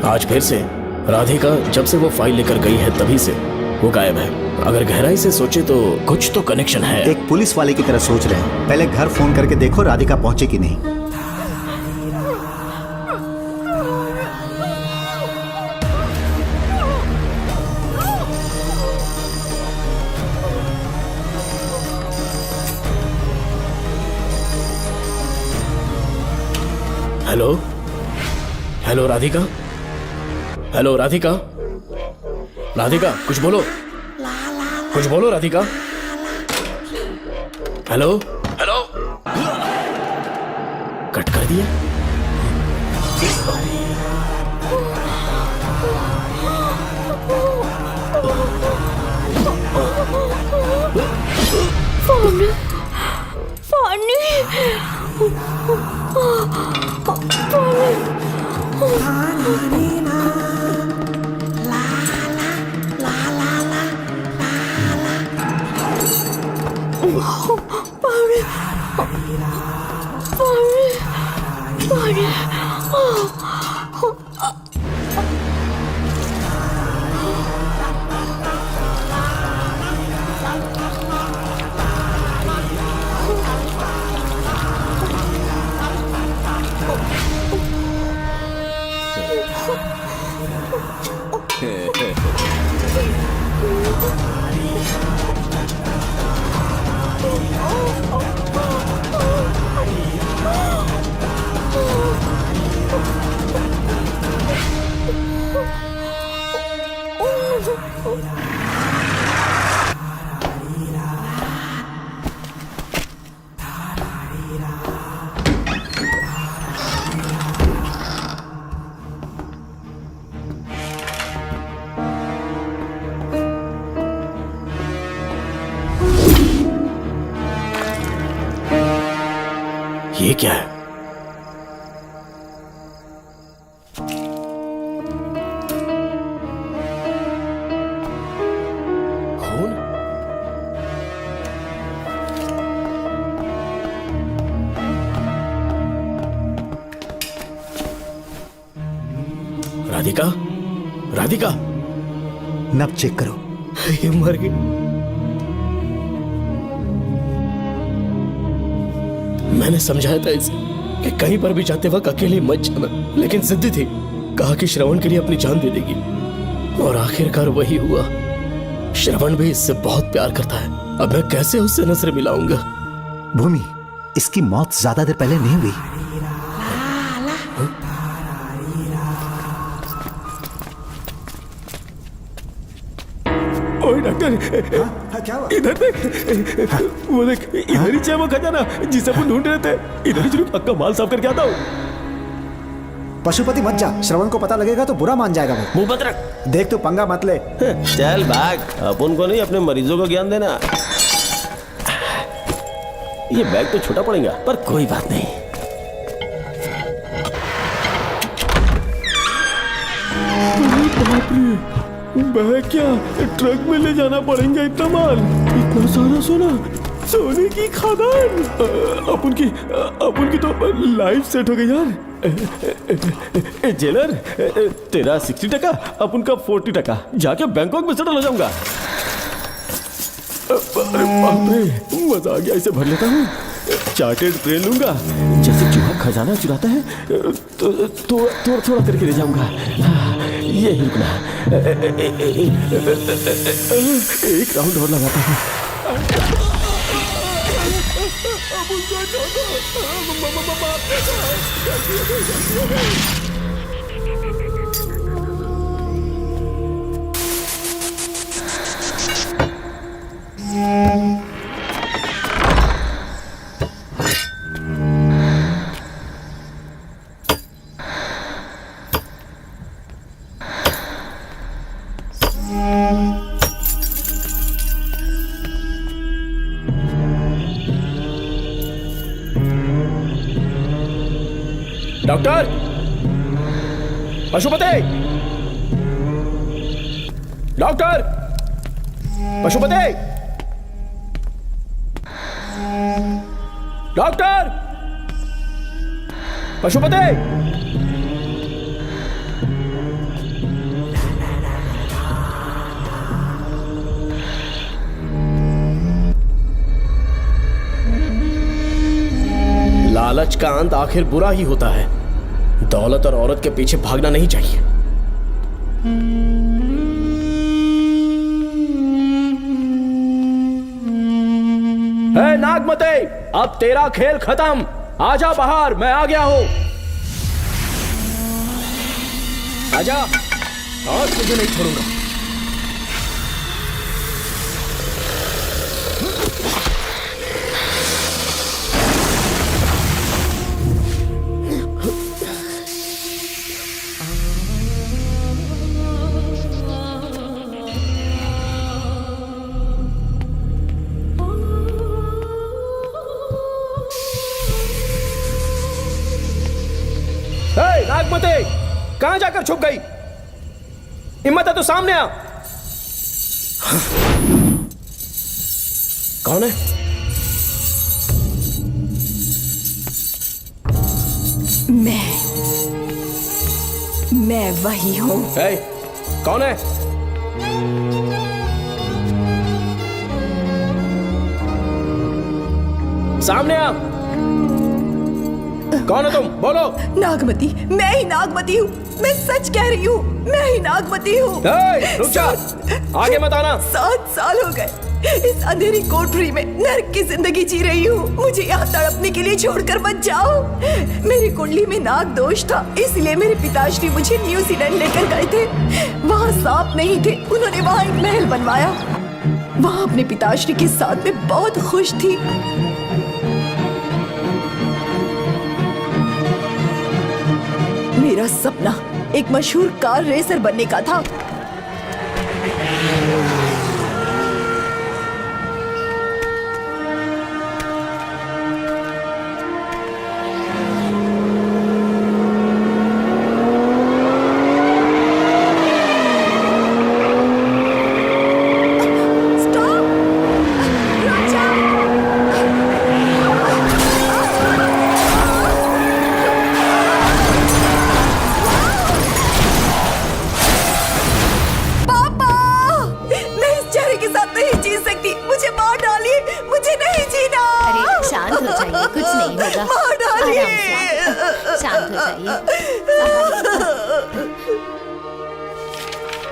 आज फिर से राधिका जब से वो फाइल लेकर गई है तभी से वो गायब है। अगर गहराई से सोचे तो कुछ तो कनेक्शन है। एक पुलिस वाले की तरह सोच रहे हैं। पहले घर फोन करके देखो राधिका पहुंचे कि नहीं। Hello hello Radhika, hello Radhika, Radhika कुछ बोलो, कुछ बोलो राधिका। हेलो हेलो, कट कर दिया। ये क्या है? खून? राधिका, राधिका, नब चेक करो। ये मर गई। मैंने समझाया था इसे कि कहीं पर भी जाते वक्त अकेले मत जाना, लेकिन जिद्दी थी। कहा कि श्रवण के लिए अपनी जान दे देगी, और आखिरकार वही हुआ। श्रवण भी इससे बहुत प्यार करता है। अब मैं कैसे उससे नजर मिलाऊंगा? भूमि, इसकी मौत ज्यादा देर पहले नहीं हुई। ओए डॉक्टर, क्या हुआ? इधर देख, वो देख, इधर ही वो खजाना जिसे अपन ढूंढ रहे थे। इधर ही जरूर पक्का माल साफ करके आता हूँ। पशुपति मत जा, श्रवण को पता लगेगा तो बुरा मान जाएगा वो। मुंह बंद रख। देख तू पंगा मत ले। चल भाग, अपन को नहीं अपने मरीजों को ज्ञान देना। ये बैग तो छोटा पड़ेगा, पर कोई बात नहीं। बैग क्या ट्रक में ले जाना पड़ेगा? इतना माल, इतना सारा सोना, सोने की खदान। अपन की तो लाइफ सेट हो गई यार। जेलर, तेरा 60%, अपन का 40%। जाके बैंकॉक में सेटल हो जाऊंगा। अरे बाप रे, मजा आ गया। इसे भर लेता हूँ। चार्टेड ट्रेन लूंगा। जैसे चूहा खजाना चुराता है तो थोड़ा थोड़ा करके ले जाऊंगा। ये ही रुकना। एक राउंड और लगाता हूँ। Doctor, Pashupati, doctor, Pashupati, doctor, Pashupati. लालच का अंत आखिर बुरा ही होता है। दौलत और औरत के पीछे भागना नहीं चाहिए। हे नागमते, अब तेरा खेल खत्म। आजा बाहर, मैं आ गया हूं। आजा, और तुझे नहीं छोड़ूंगा। नागमते कहां जाकर छुप गई? हिम्मत है तो सामने आ। कौन है? मैं वही हूँ। कौन है? सामने आ। कौन है तुम? बोलो। नागमती, मैं ही नागमती हूँ। मैं सच कह रही हूँ, मैं ही नागमती हूँ। रुक जा, आगे मत आना। 7 साल हो गए इस अंधेरी कोठरी में नर्क की जिंदगी जी रही हूँ। मुझे यहाँ तड़पने के लिए छोड़कर मत जाओ। मेरी कुंडली में नाग दोष था, इसलिए मेरे पिताश्री मुझे न्यूजीलैंड लेकर गए थे। वहाँ सांप नहीं थे, उन्होंने वहाँ एक महल बनवाया। वहाँ अपने पिताश्री के साथ में बहुत खुश थी। मेरा सपना एक मशहूर कार रेसर बनने का था।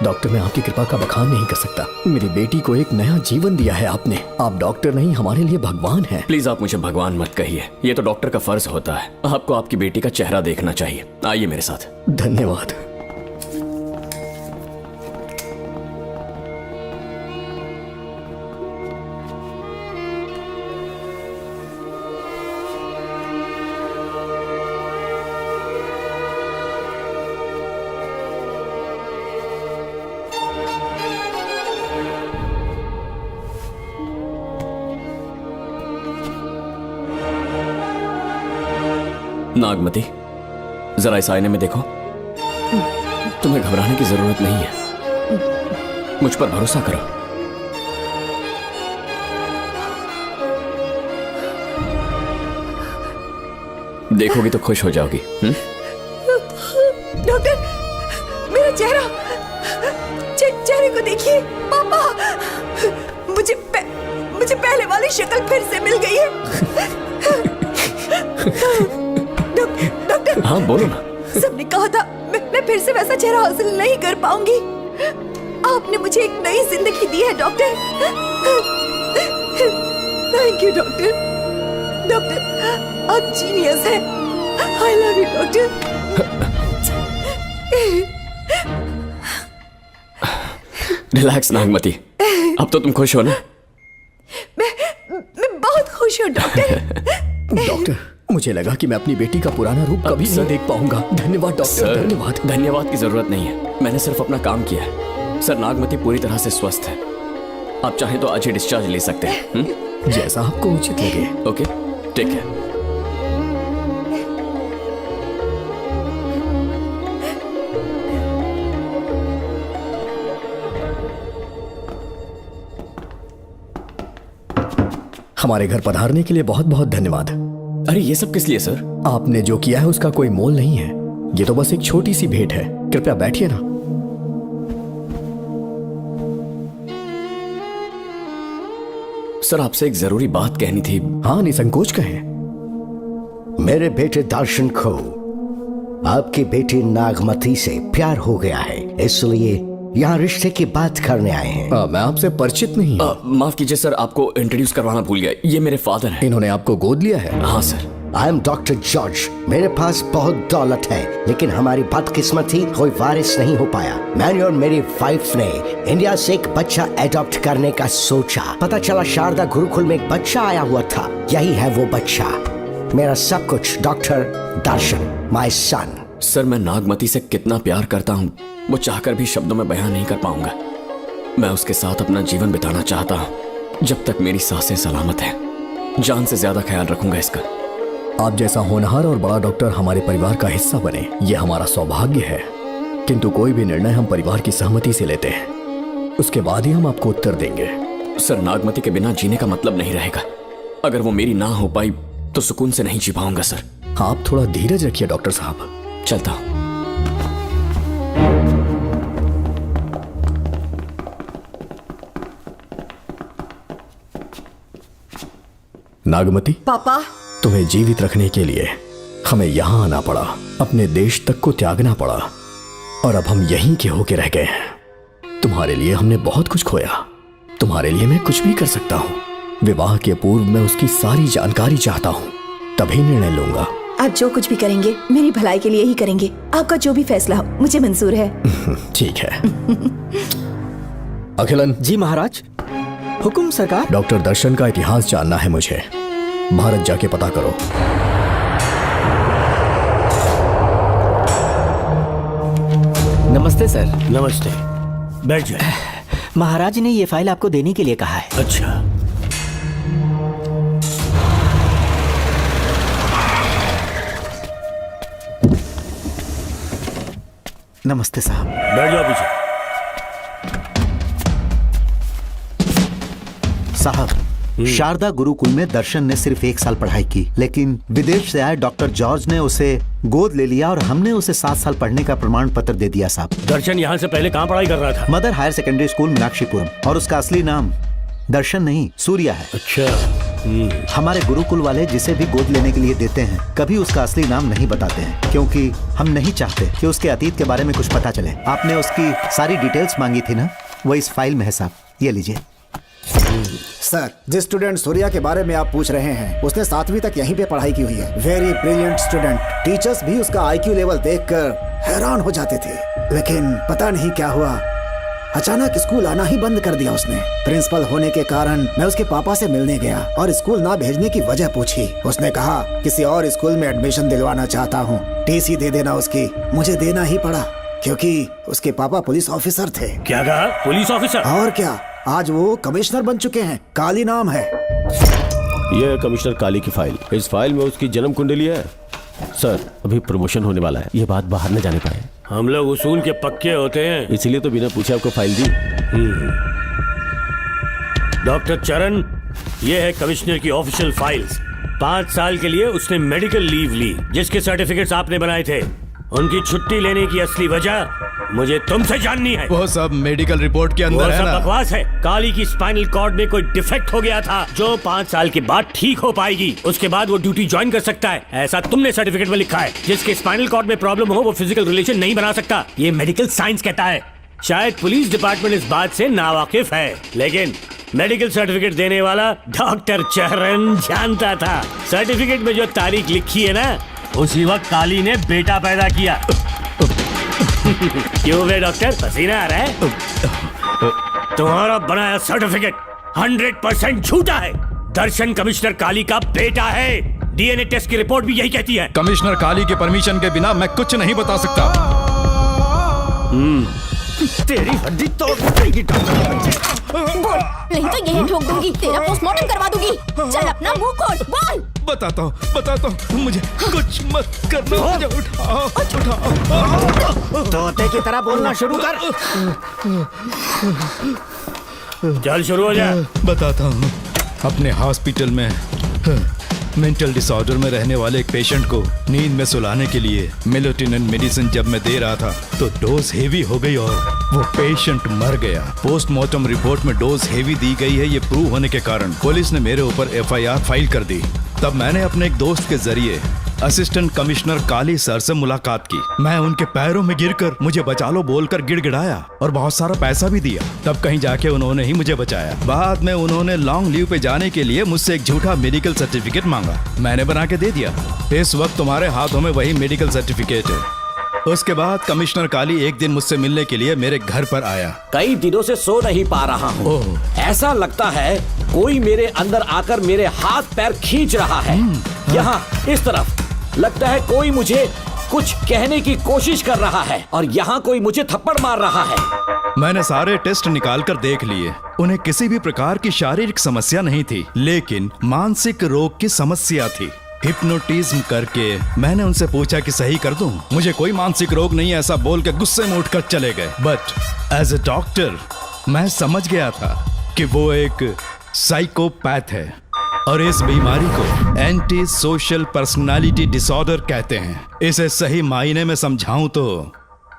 डॉक्टर, मैं आपकी कृपा का बखान नहीं कर सकता। मेरी बेटी को एक नया जीवन दिया है आपने। आप डॉक्टर नहीं, हमारे लिए भगवान हैं। प्लीज आप मुझे भगवान मत कहिए, ये तो डॉक्टर का फर्ज होता है। आपको आपकी बेटी का चेहरा देखना चाहिए। आइए मेरे साथ। धन्यवाद। नागमती, जरा इस आईने में देखो। तुम्हें घबराने की जरूरत नहीं है, मुझ पर भरोसा करो। देखोगी तो खुश हो जाओगी। डॉक्टर, मेरा चेहरे को देखिए। पापा, मुझे पहले वाली शक्ल फिर से मिल गई है। डॉक्टर, हाँ बोलो ना। सबने कहा था मैं फिर से वैसा चेहरा हासिल नहीं कर पाऊंगी। आपने मुझे एक नई जिंदगी दी है doctor. Thank you doctor. Doctor, आप जीनियस हैं। I love you doctor. Relax Nagmati, अब तो तुम खुश हो ना? मैं बहुत खुश हूँ डॉक्टर। डॉक्टर, मुझे लगा कि मैं अपनी बेटी का पुराना रूप कभी नहीं देख पाऊंगा। धन्यवाद डॉक्टर, धन्यवाद। धन्यवाद की जरूरत नहीं है, मैंने सिर्फ अपना काम किया है। सर, नागमती पूरी तरह से स्वस्थ है। आप चाहें तो आज ही डिस्चार्ज ले सकते हैं। जैसा आपको उचित लगे। Okay, take care. हमारे घर पधारने के लिए बहुत बहुत धन्यवाद। अरे ये सब किस लिए सर? आपने जो किया है उसका कोई मोल नहीं है। ये तो बस एक छोटी सी भेंट है। कृपया बैठिए ना। सर, आपसे एक जरूरी बात कहनी थी। हाँ, निसंकोच कहें। मेरे बेटे दर्शन को आपकी बेटी नागमती से प्यार हो गया है, इसलिए यहाँ रिश्ते की बात करने आए हैं। मैं आपसे परिचित नहीं। माफ कीजिए सर, आपको इंट्रोड्यूस करवाना भूल गया। ये मेरे फादर हैं। इन्होंने आपको गोद लिया है? हाँ sir. I am doctor George. मेरे पास बहुत दौलत है, लेकिन हमारी बदकिस्मती कोई वारिस नहीं हो पाया। मैंने और मेरी वाइफ ने इंडिया से एक बच्चा एडॉप्ट करने का सोचा। पता चला शारदा गुरुकुल में एक बच्चा आया हुआ था। यही है वो बच्चा, मेरा सब कुछ। Doctor Darshan, my son. Sir, मैं नागमती से कितना प्यार करता हूँ वो चाहकर भी शब्दों में बयान नहीं कर पाऊंगा। मैं उसके साथ अपना जीवन बिताना चाहता हूँ जब तक मेरी सांसें सलामत हैं। जान से ज्यादा ख्याल रखूंगा इसका। आप जैसा होनहार और बड़ा डॉक्टर हमारे परिवार का हिस्सा बने, ये हमारा सौभाग्य है। किंतु कोई भी निर्णय हम परिवार की सहमति से लेते हैं, उसके बाद ही हम आपको उत्तर देंगे। सर, नागमती के बिना जीने का मतलब नहीं रहेगा। अगर वो मेरी ना हो पाई तो सुकून से नहीं जी पाऊंगा सर। आप थोड़ा धीरज रखिए डॉक्टर साहब। चलता हूं। नागमती, पापा, तुम्हें जीवित रखने के लिए हमें यहाँ आना पड़ा, अपने देश तक को त्यागना पड़ा, और अब हम यहीं के होके रह गए हैं। तुम्हारे लिए हमने बहुत कुछ खोया, तुम्हारे लिए मैं कुछ भी कर सकता हूँ। विवाह के पूर्व मैं उसकी सारी जानकारी चाहता हूँ, तभी निर्णय लूंगा। आप जो कुछ भी करेंगे मेरी भलाई के लिए ही करेंगे। आपका जो भी फैसला हो मुझे मंजूर है। ठीक है। अखिलन। जी महाराज। हुकुम सरकार। डॉक्टर दर्शन का इतिहास जानना है मुझे। भारत जाके पता करो। नमस्ते सर। नमस्ते, बैठ जाए। महाराज ने ये फाइल आपको देने के लिए कहा है। अच्छा, नमस्ते साहब। बैठ जाओ पीछे। साहब, शारदा गुरुकुल में दर्शन ने सिर्फ 1 साल पढ़ाई की, लेकिन विदेश से आए डॉक्टर जॉर्ज ने उसे गोद ले लिया और हमने उसे 7 साल पढ़ने का प्रमाण पत्र दे दिया साहब। दर्शन यहाँ से पहले कहाँ पढ़ाई कर रहा था? Mother higher secondary school Meenakshipuram, और उसका असली नाम दर्शन नहीं सूर्या है। अच्छा। हमारे गुरुकुल वाले जिसे भी गोद लेने के लिए देते हैं कभी उसका असली नाम नहीं बताते हैं, क्योंकि हम नहीं चाहते कि उसके अतीत के बारे में कुछ पता चले। आपने उसकी सारी डिटेल्स मांगी थी ना, वो इस फाइल में है साहब, ये लीजिए। सर, जिस स्टूडेंट सूर्या के बारे में आप पूछ रहे हैं उसने 7वीं तक यहीं पे पढ़ाई की हुई है। Very brilliant student. टीचर्स भी उसका IQ लेवल देखकर हैरान हो जाते थे, लेकिन पता नहीं क्या हुआ, अचानक स्कूल आना ही बंद कर दिया उसने। प्रिंसिपल होने के कारण मैं उसके पापा से मिलने गया और स्कूल ना भेजने की वजह पूछी। उसने कहा किसी और स्कूल में एडमिशन दिलवाना चाहता हूँ, TC दे देना उसकी। मुझे देना ही पड़ा क्योंकि उसके पापा पुलिस ऑफिसर थे। क्या कहा? Police officer? और क्या, आज वो कमिश्नर बन चुके हैं। काली नाम है। यह है कमिश्नर काली की फाइल। इस फाइल में उसकी जन्म कुंडली है। सर, अभी प्रमोशन होने वाला है, ये बात बाहर न जाने पाए। हम लोग उसूल के पक्के होते हैं, इसीलिए तो बिना पूछे आपको फाइल दी। डॉक्टर चरण, ये है कमिश्नर की ऑफिशियल फाइल्स। 5 साल के लिए उसने मेडिकल लीव ली, जिसके सर्टिफिकेट्स आपने बनाए थे। उनकी छुट्टी लेने की असली वजह मुझे तुमसे जाननी है। वो सब मेडिकल रिपोर्ट के अंदर है ना? बकवास है। काली की स्पाइनल कॉर्ड में कोई डिफेक्ट हो गया था जो 5 साल के बाद ठीक हो पाएगी। उसके बाद वो ड्यूटी ज्वाइन कर सकता है, ऐसा तुमने सर्टिफिकेट में लिखा है। जिसके स्पाइनल कॉर्ड में प्रॉब्लम हो वो फिजिकल रिलेशन नहीं बना सकता, ये मेडिकल साइंस कहता है। शायद पुलिस डिपार्टमेंट इस बात से नावाकिफ है, लेकिन मेडिकल सर्टिफिकेट देने वाला डॉक्टर चरण जानता था। सर्टिफिकेट में जो तारीख लिखी है ना, उसी वक्त काली ने बेटा पैदा किया। क्यों बे डॉक्टर, पसीना आ रहा है? तुम्हारा बनाया सर्टिफिकेट 100% झूठा है। दर्शन कमिश्नर काली का बेटा है। DNA टेस्ट की रिपोर्ट भी यही कहती है। कमिश्नर काली के परमिशन के बिना मैं कुछ नहीं बता सकता। तेरी हड्डी तोड़ देगी डॉक्टर। बोल, नहीं तो यही ठोक दूंगी, तेरा पोस्टमार्टम करवा दूंगी। चल अपना मुंह खोल, बोल। बताता हूँ, मुझे कुछ मत करना। मुझे उठाओ। तोते की तरह बोलना शुरू कर। चल शुरू हो जा। बताता हूँ, अपने हॉस्पिटल में मेंटल डिसऑर्डर में रहने वाले एक पेशेंट को नींद में सुलाने के लिए मेलेटोनिन मेडिसिन जब मैं दे रहा था तो डोज हेवी हो गई और वो पेशेंट मर गया। पोस्टमार्टम रिपोर्ट में डोज हेवी दी गई है, ये प्रूव होने के कारण पुलिस ने मेरे ऊपर FIR फाइल कर दी। तब मैंने अपने एक दोस्त के जरिए असिस्टेंट कमिश्नर काली सर से मुलाकात की। मैं उनके पैरों में गिरकर मुझे बचा लो बोलकर गिड़गिड़ाया और बहुत सारा पैसा भी दिया। तब कहीं जाके उन्होंने ही मुझे बचाया। बाद में उन्होंने लॉन्ग लीव पे जाने के लिए मुझसे एक झूठा मेडिकल सर्टिफिकेट मांगा, मैंने बना के दे दिया। इस वक्त तुम्हारे हाथों में वही मेडिकल सर्टिफिकेट है। उसके बाद कमिश्नर काली एक दिन मुझसे मिलने के लिए मेरे घर पर आया। कई दिनों से सो नहीं पा रहा हूँ। ऐसा लगता है कोई मेरे अंदर आकर मेरे हाथ पैर खींच रहा है। यहाँ इस तरफ लगता है कोई मुझे कुछ कहने की कोशिश कर रहा है और यहाँ कोई मुझे थप्पड़ मार रहा है। मैंने सारे टेस्ट निकाल कर देख लिए, उन्हें किसी भी प्रकार की शारीरिक समस्या नहीं थी, लेकिन मानसिक रोग की समस्या थी। हिप्नोटिज्म करके मैंने उनसे पूछा कि सही कर दूं। मुझे कोई मानसिक रोग नहीं है ऐसा बोल के गुस्से में उठकर चले गए। बट एज ए डॉक्टर मैं समझ गया था कि वो एक साइकोपैथ है और इस बीमारी को एंटी सोशल पर्सनालिटी डिसऑर्डर कहते हैं। इसे सही मायने में समझाऊं तो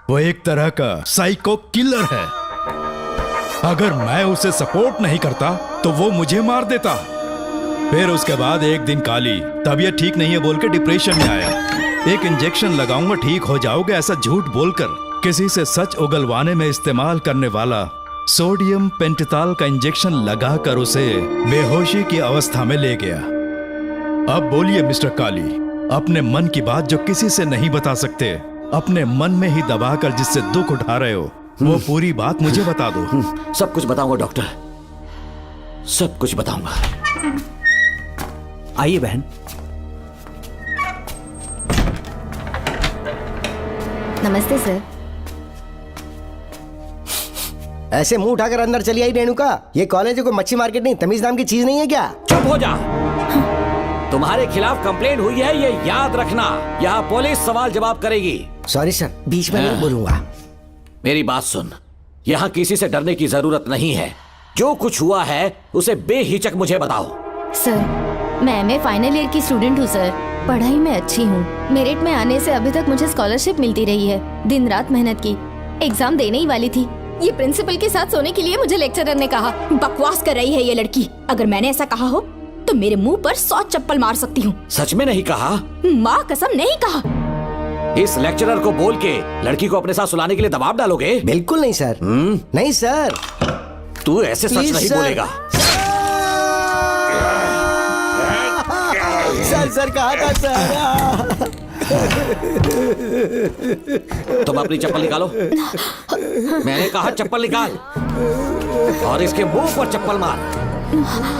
वो एक तरह का साइको किलर है। अगर मैं उसे सपोर्ट नहीं करता तो वो मुझे मार देता। फिर उसके बाद एक दिन काली तबीयत ठीक नहीं है बोल के डिप्रेशन में आया। एक इंजेक्शन लगाऊंगा ठीक हो जाओगे ऐसा झूठ बोलकर किसी से सच उगलवाने में इस्तेमाल करने वाला सोडियम पेंटोथॉल का इंजेक्शन लगाकर उसे बेहोशी की अवस्था में ले गया। अब बोलिए मिस्टर काली, अपने मन की बात जो किसी से नहीं बता सकते, अपने मन में ही दबाकर जिससे दुख उठा रहे हो, वो पूरी बात मुझे बता दो। सब कुछ बताऊंगा डॉक्टर, सब कुछ बताऊंगा। आइए बहन। नमस्ते सर। ऐसे मुंह उठाकर अंदर चली आई रेणुका। ये कॉलेज है कोई मच्छी मार्केट नहीं, तमीज नाम की चीज नहीं है क्या? चुप हो जा। तुम्हारे खिलाफ कंप्लेंट हुई है ये याद रखना। यहाँ पुलिस सवाल जवाब करेगी। सॉरी सर, बीच में नहीं बोलूंगा। मेरी बात सुन, यहाँ किसी से डरने की जरूरत नहीं है। जो कुछ हुआ है उसे बेहिचक मुझे बताओ। सर, मैं एमए फाइनल ईयर की स्टूडेंट हूँ सर। पढ़ाई में अच्छी हूँ। मेरिट में आने से अभी तक मुझे स्कॉलरशिप मिलती रही है। दिन रात मेहनत की, एग्जाम देने ही वाली थी। ये प्रिंसिपल के साथ सोने के लिए मुझे लेक्चरर ने कहा। बकवास कर रही है ये लड़की। अगर मैंने ऐसा कहा हो तो मेरे मुंह पर 100 चप्पल मार सकती हूँ। सच में नहीं कहा? माँ कसम नहीं कहा। इस लेक्चरर को बोल के लड़की को अपने साथ सुलाने के लिए दबाव डालोगे? बिल्कुल नहीं सर। नहीं सर। तू ऐसे सच नहीं बोलेगा। सर कहा था सर। तुम अपनी चप्पल निकालो। मैंने कहा चप्पल निकाल और इसके मुंह पर चप्पल मार।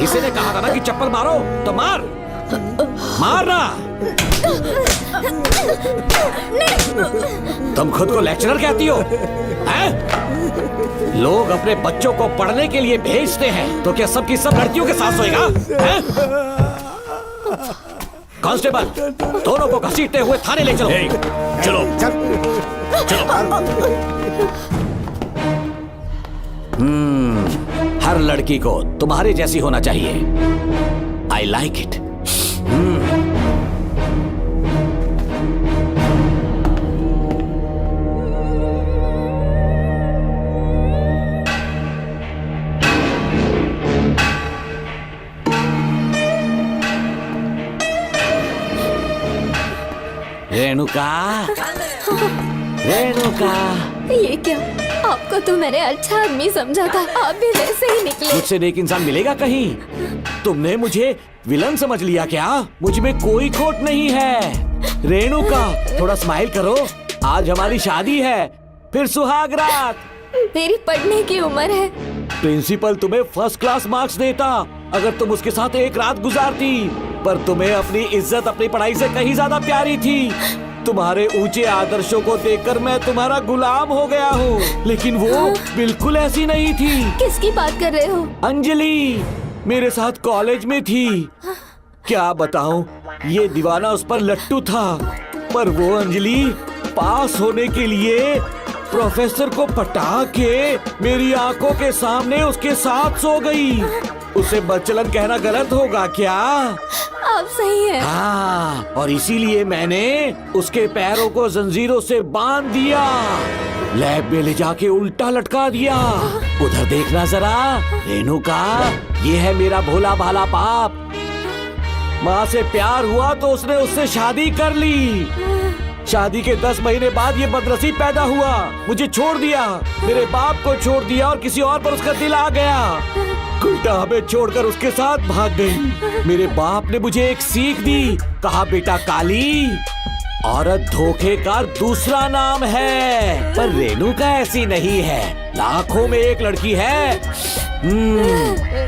इसी ने कहा था ना कि चप्पल मारो तो मार। मारना। तुम खुद को लेक्चरर कहती हो हैं? लोग अपने बच्चों को पढ़ने के लिए भेजते हैं तो क्या सबकी सब लड़कियों के साथ सोएगा? कांस्टेबल, दोनों को घसीटते हुए थाने ले चलो। चलो चलो। हर लड़की को तुम्हारे जैसी होना चाहिए। I like it. Renuka, Renuka. ये क्या? आपको तो मैंने अच्छा आदमी समझा था, आप भी वैसे ही निकले। मुझसे नेक इंसान मिलेगा कहीं? तुमने मुझे विलन समझ लिया क्या? मुझ में कोई खोट नहीं है। रेणुका, थोड़ा स्माइल करो। आज हमारी शादी है, फिर सुहाग रात। मेरी पढ़ने की उम्र है। प्रिंसिपल तुम्हें फर्स्ट क्लास मार्क्स देता अगर तुम उसके साथ एक रात गुजारती, पर तुम्हें अपनी इज्जत अपनी पढ़ाई से कहीं ज्यादा प्यारी थी। तुम्हारे ऊंचे आदर्शों को देखकर मैं तुम्हारा गुलाम हो गया हूँ, लेकिन वो बिल्कुल ऐसी नहीं थी। किसकी बात कर रहे हो? अंजलि मेरे साथ कॉलेज में थी। क्या बताऊं, ये दीवाना उस पर लट्टू था, पर वो अंजलि पास होने के लिए प्रोफेसर को पटा के मेरी आंखों के सामने उसके साथ सो गई। उसे बदचलन कहना गलत होगा क्या? आप सही है। हाँ, और इसीलिए मैंने उसके पैरों को जंजीरों से बांध दिया, लैब में ले जाके उल्टा लटका दिया। उधर देखना जरा रेणुका, ये है मेरा भोला भाला बाप। माँ से प्यार हुआ तो उसने उससे शादी कर ली। शादी के 10 महीने बाद ये बदनसीब पैदा हुआ, मुझे छोड़ दिया, मेरे बाप को छोड़ दिया और किसी और पर उसका दिल आ गया। उल्टा हमें छोड़कर उसके साथ भाग गई। मेरे बाप ने मुझे एक सीख दी, कहा बेटा काली, औरत धोखे का दूसरा नाम है, पर रेणुका ऐसी नहीं है, लाखों में एक लड़की है।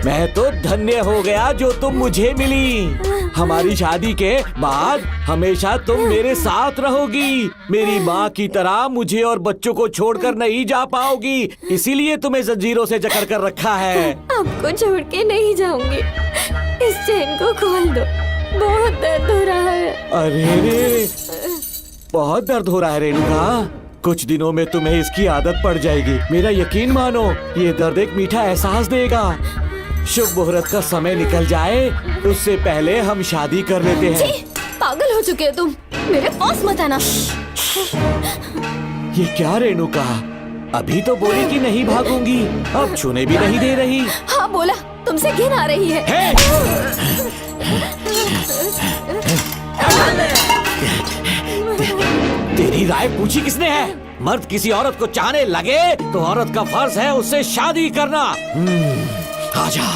मैं तो धन्य हो गया जो तुम मुझे मिली। हमारी शादी के बाद हमेशा तुम मेरे साथ रहोगी। मेरी माँ की तरह मुझे और बच्चों को छोड़कर नहीं जा पाओगी, इसीलिए तुम्हें जंजीरों से जकड़ कर रखा है। आपको छोड़ के नहीं जाऊंगी। इस चेन को खोल दो, बहुत दर्द हो रहा है। अरे रे, बहुत दर्द हो रहा है रेणुका। कुछ दिनों में तुम्हें इसकी आदत पड़ जाएगी। मेरा यकीन मानो, ये दर्द एक मीठा एहसास देगा। शुभ मुहूर्त का समय निकल जाए उससे पहले हम शादी कर लेते हैं। पागल हो चुके हो तुम, मेरे पास मत आना। ये क्या रेणुका, अभी तो बोली कि नहीं भागूंगी, अब छूने भी नहीं दे रही। हाँ बोला, तुमसे घिन आ रही है। तेरी राय पूछी किसने है? मर्द किसी औरत को चाहने लगे तो औरत का फर्ज है उससे शादी करना। आजा।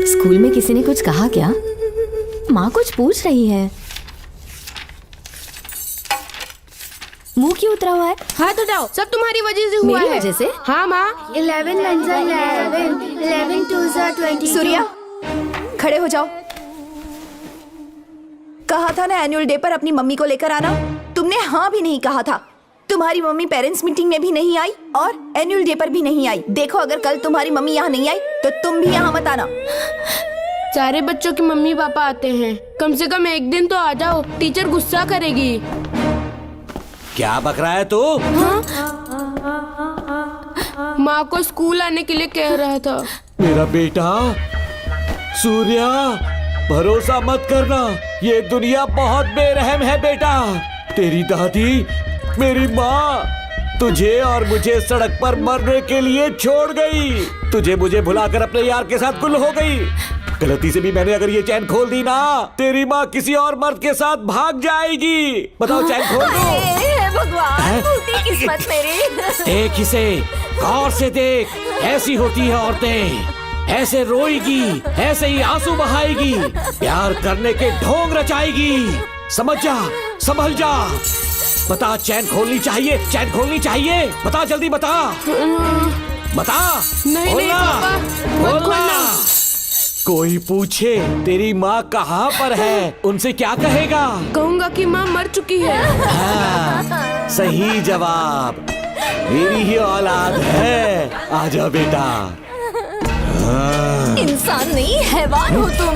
स्कूल में किसी ने कुछ कहा क्या? माँ कुछ पूछ रही है। मुंह क्यों उतरा हुआ है? हाथ उठाओ, सब तुम्हारी वजह से हुआ है। मेरी वजह से? हाँ माँ। 11 1 11 11 2 22। सूर्या, खड़े हो जाओ। कहा था ना एनुअल डे पर अपनी मम्मी को लेकर आना, तुमने हाँ भी नहीं कहा था। तुम्हारी मम्मी पेरेंट्स मीटिंग में भी नहीं आई और एनुअल डे पर भी नहीं आई। देखो, अगर कल तुम्हारी मम्मी यहाँ नहीं आई तो तुम भी यहाँ मत आना। सारे बच्चों के मम्मी पापा आते हैं, कम से कम एक दिन तो आ जाओ, टीचर गुस्सा करेगी। क्या बक रहा है तू? माँ को स्कूल आने के लिए कह रहा था। मेरा बेटा सूर्या, भरोसा मत करना, ये दुनिया बहुत बेरहम है बेटा। तेरी दादी, मेरी माँ तुझे और मुझे सड़क पर मरने के लिए छोड़ गई। तुझे मुझे भुलाकर अपने यार के साथ गुल हो गई। गलती से भी मैंने अगर ये चैन खोल दी ना, तेरी माँ किसी और मर्द के साथ भाग जाएगी। बताओ, चैन खोल दो। भगवान, टूटी किस्मत मेरी। देख इसे, गौर से देख, ऐसी होती है औरतें, ऐसे रोएगी, ऐसे ही आंसू बहाएगी, प्यार करने के ढोंग रचाएगी। समझ जा, संभल जा। बता, चैन खोलनी चाहिए, चैन खोलनी चाहिए। बता, जल्दी बता, बता। नहीं नहीं पापा, मत खोलना। कोई पूछे तेरी माँ कहाँ पर है, उनसे क्या कहेगा? कहूँगा कि माँ मर चुकी है। हाँ, सही जवाब, मेरी ही औलाद है। आजा बेटा। इंसान नहीं, हैवान हो तुम।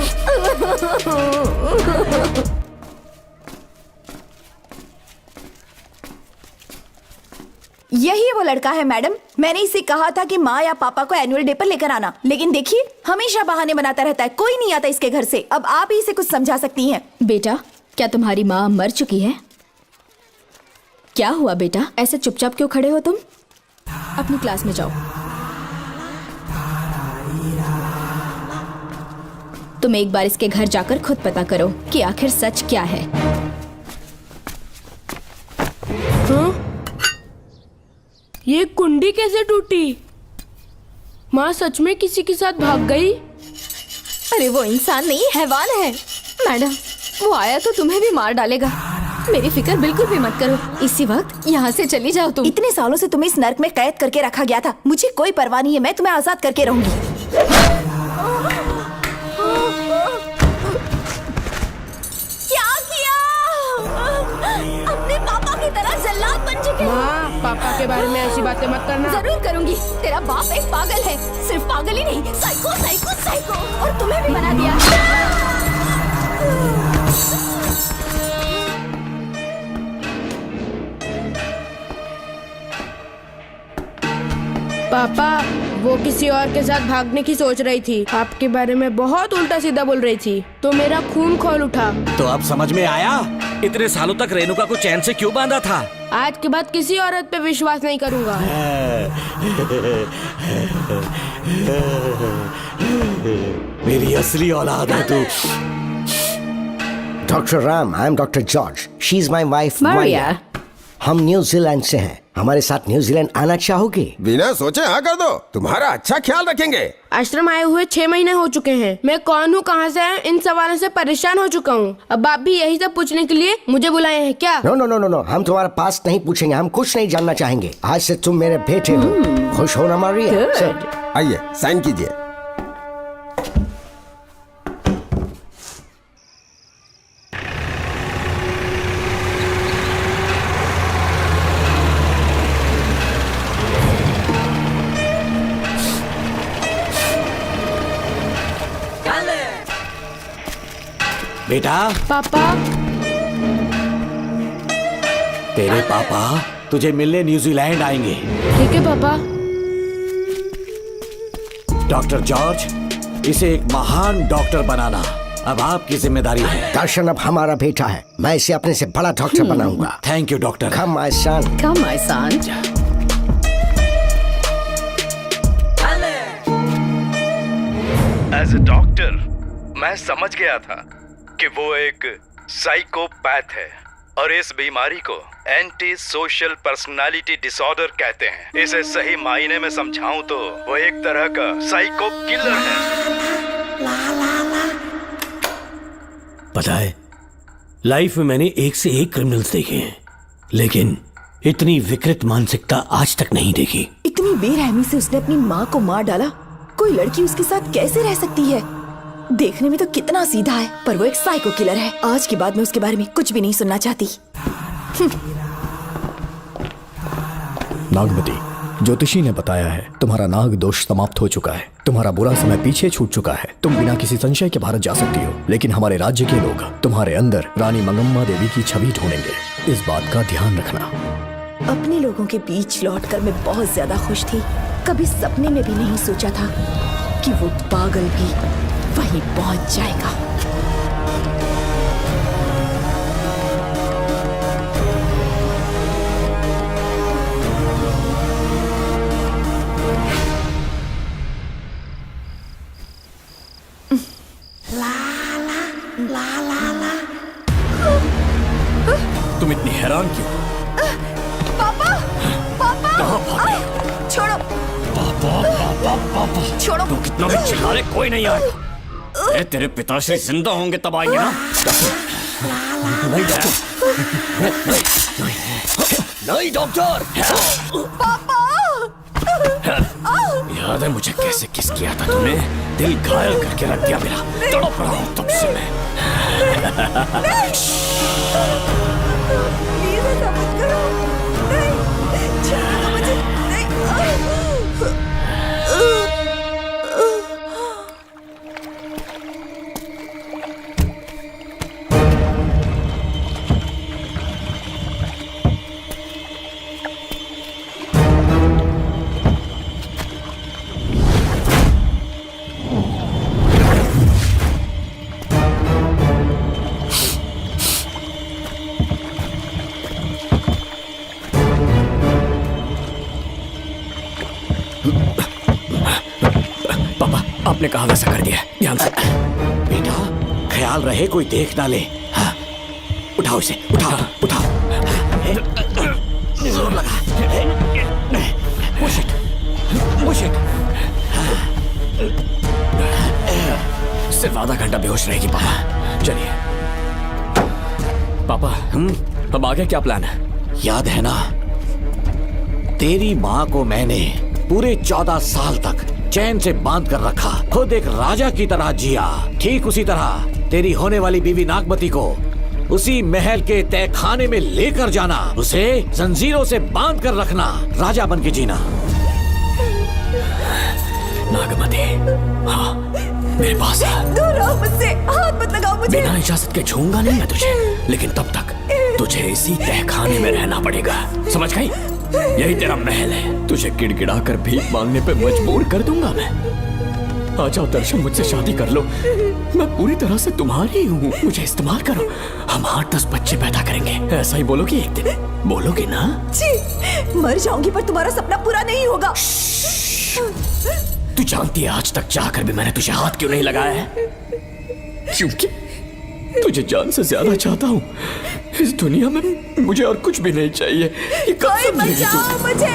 यही वो लड़का है मैडम। मैंने इसे कहा था कि माँ या पापा को एनुअल डे पर लेकर आना, लेकिन देखिए हमेशा बहाने बनाता रहता है, कोई नहीं आता इसके घर से। अब आप ही इसे कुछ समझा सकती हैं। बेटा, क्या तुम्हारी माँ मर चुकी है? क्या हुआ बेटा, ऐसे चुपचाप क्यों खड़े हो तुम? अपनी क्लास में जाओ। तुम एक बार इसके घर जाकर खुद पता करो कि आखिर सच क्या है। हाँ? ये कुंडी कैसे टूटी? माँ सच में किसी के साथ भाग गई? अरे वो इंसान नहीं, हैवान है। मैडम, वो आया तो तुम्हें भी मार डालेगा। मेरी फिक्र बिल्कुल भी मत करो, इसी वक्त यहाँ से चली जाओ तुम। इतने सालों से तुम्हें इस नर्क में कैद करके रखा गया था, मुझे कोई परवाह नहीं है, मैं तुम्हें आजाद करके रहूंगी। क्या किया? अपने पापा की तरह जल्लाद बन चुके हो। माँ, पापा के बारे में ऐसी बातें मत करना। जरूर करूंगी। तेरा बाप एक पागल है, सिर्फ पागल ही नहीं, साइको साइको साइको, और तुम्हें भी बना दिया। पापा, वो किसी और के साथ भागने की सोच रही थी, आपके बारे में बहुत उल्टा सीधा बोल रही थी, तो मेरा खून खौल उठा। तो अब समझ में आया इतने सालों तक रेणुका को चैन से क्यों बांधा था। आज के बाद किसी औरत पे विश्वास नहीं करूंगा। मेरी असली औलाद है तू। Doctor Ram, I am doctor George, she is my wife Maria. हम न्यूजीलैंड से हैं। हमारे साथ न्यूजीलैंड आना चाहोगे? बिना सोचे हाँ कर दो, तुम्हारा अच्छा ख्याल रखेंगे। आश्रम आए हुए 6 महीने हो चुके हैं। मैं कौन हूँ, कहाँ से आया, इन सवालों से परेशान हो चुका हूँ। अब आप भी यही सब पूछने के लिए मुझे बुलाए हैं क्या? No no no no no, हम तुम्हारा पास्ट नहीं पूछेंगे, हम कुछ नहीं जानना चाहेंगे। आज से तुम मेरे बेटे हो। खुश हो ना मारिया? आइए साइन कीजिए। बेटा। पापा। तेरे पापा तुझे मिलने न्यूजीलैंड आएंगे। ठीक है पापा। डॉक्टर जॉर्ज, इसे एक महान डॉक्टर बनाना अब आपकी जिम्मेदारी है। दर्शन अब हमारा बेटा है, मैं इसे अपने से बड़ा डॉक्टर बनाऊंगा। Thank you doctor. Come my son. Come my son. As a doctor मैं समझ गया था कि वो एक साइकोपैथ है और इस बीमारी को एंटी सोशल पर्सनालिटी डिसऑर्डर कहते हैं। इसे सही मायने में समझाऊं तो वो एक तरह का साइको किलर है। पता है, लाइफ में मैंने एक से एक क्रिमिनल्स देखे हैं, लेकिन इतनी विकृत मानसिकता आज तक नहीं देखी। इतनी बेरहमी से उसने अपनी माँ को मार डाला। कोई लड़की उसके साथ कैसे रह सकती है? देखने में तो कितना सीधा है, पर वो एक साइको किलर है। आज के बाद मैं उसके बारे में कुछ भी नहीं सुनना चाहती। नागमती, ज्योतिषी ने बताया है तुम्हारा नाग दोष समाप्त हो चुका है, तुम्हारा बुरा समय पीछे छूट चुका है, तुम बिना किसी संशय के भारत जा सकती हो। लेकिन हमारे राज्य के लोग तुम्हारे अंदर रानी मंगम्मा देवी की छवि ढूंढेंगे, इस बात का ध्यान रखना। अपने लोगों के बीच लौटकर मैं बहुत ज्यादा खुश थी। कभी सपने में भी नहीं सोचा था कि वो पागल भी वहीं पहुंच जाएगा। तुम इतनी हैरान क्यों? पापा, पापा, छोड़ो, पापा छोड़ो। तू कितना भी चिल्ला ले, कोई नहीं आएगा। तेरे पिताश्री जिंदा होंगे तब आएंगे ना। नहीं डॉक्टर। पापा, याद है मुझे कैसे किस किया था तूने? दिल घायल करके रख दिया मेरा। तड़प रहा हूं तब से मैं। प्लीज ऐसा मत करो। नहीं, छोड़ो मुझे। नहीं। आपने कहा वैसा कर दिया, ध्यान से। बेटा ख्याल रहे कोई देख ना ले। हाँ, उठाओ इसे, उठाओ उठाओ। जोर लगा। Push it, push it। सिर्फ आधा घंटा बेहोश रहेगी पापा। चलिए पापा, अब आगे क्या प्लान है? याद है ना, तेरी माँ को मैंने पूरे 14 साल तक चैन से बांध कर रखा, खुद एक राजा की तरह जिया। ठीक उसी तरह तेरी होने वाली बीवी नागमती को उसी महल के तहखाने में लेकर जाना, उसे जंजीरों से बांध कर रखना, राजा बन के जीना। नागमती, हाँ मेरे पास है। दूर रहो मुझसे, हाथ मत लगाओ मुझे। बिना इजाजत के छूंगा नहीं मैं तुझे, लेकिन तब तक तुझे इसी तहखाने में रहना पड़ेगा, समझ गई? यही तेरा महल है। तुझे गिड़गिड़ा कर भीख मांगने पे मजबूर कर दूंगा मैं। आ जाओ दर्शन, मुझसे शादी कर लो, मैं पूरी तरह से तुम्हारी हूँ, मुझे इस्तेमाल करो। हम 8-10 बच्चे पैदा करेंगे, ऐसा ही बोलोगी एक दिन? बोलोगी ना? जी, मर जाऊंगी पर तुम्हारा सपना पूरा नहीं होगा। तू जानती है आज तक चाहकर भी मैंने तुझे हाथ क्यों नहीं लगाया है? तुझे जान से ज्यादा चाहता हूँ। इस दुनिया में मुझे और कुछ भी नहीं चाहिए। ये कब समझेगी तू? मुझे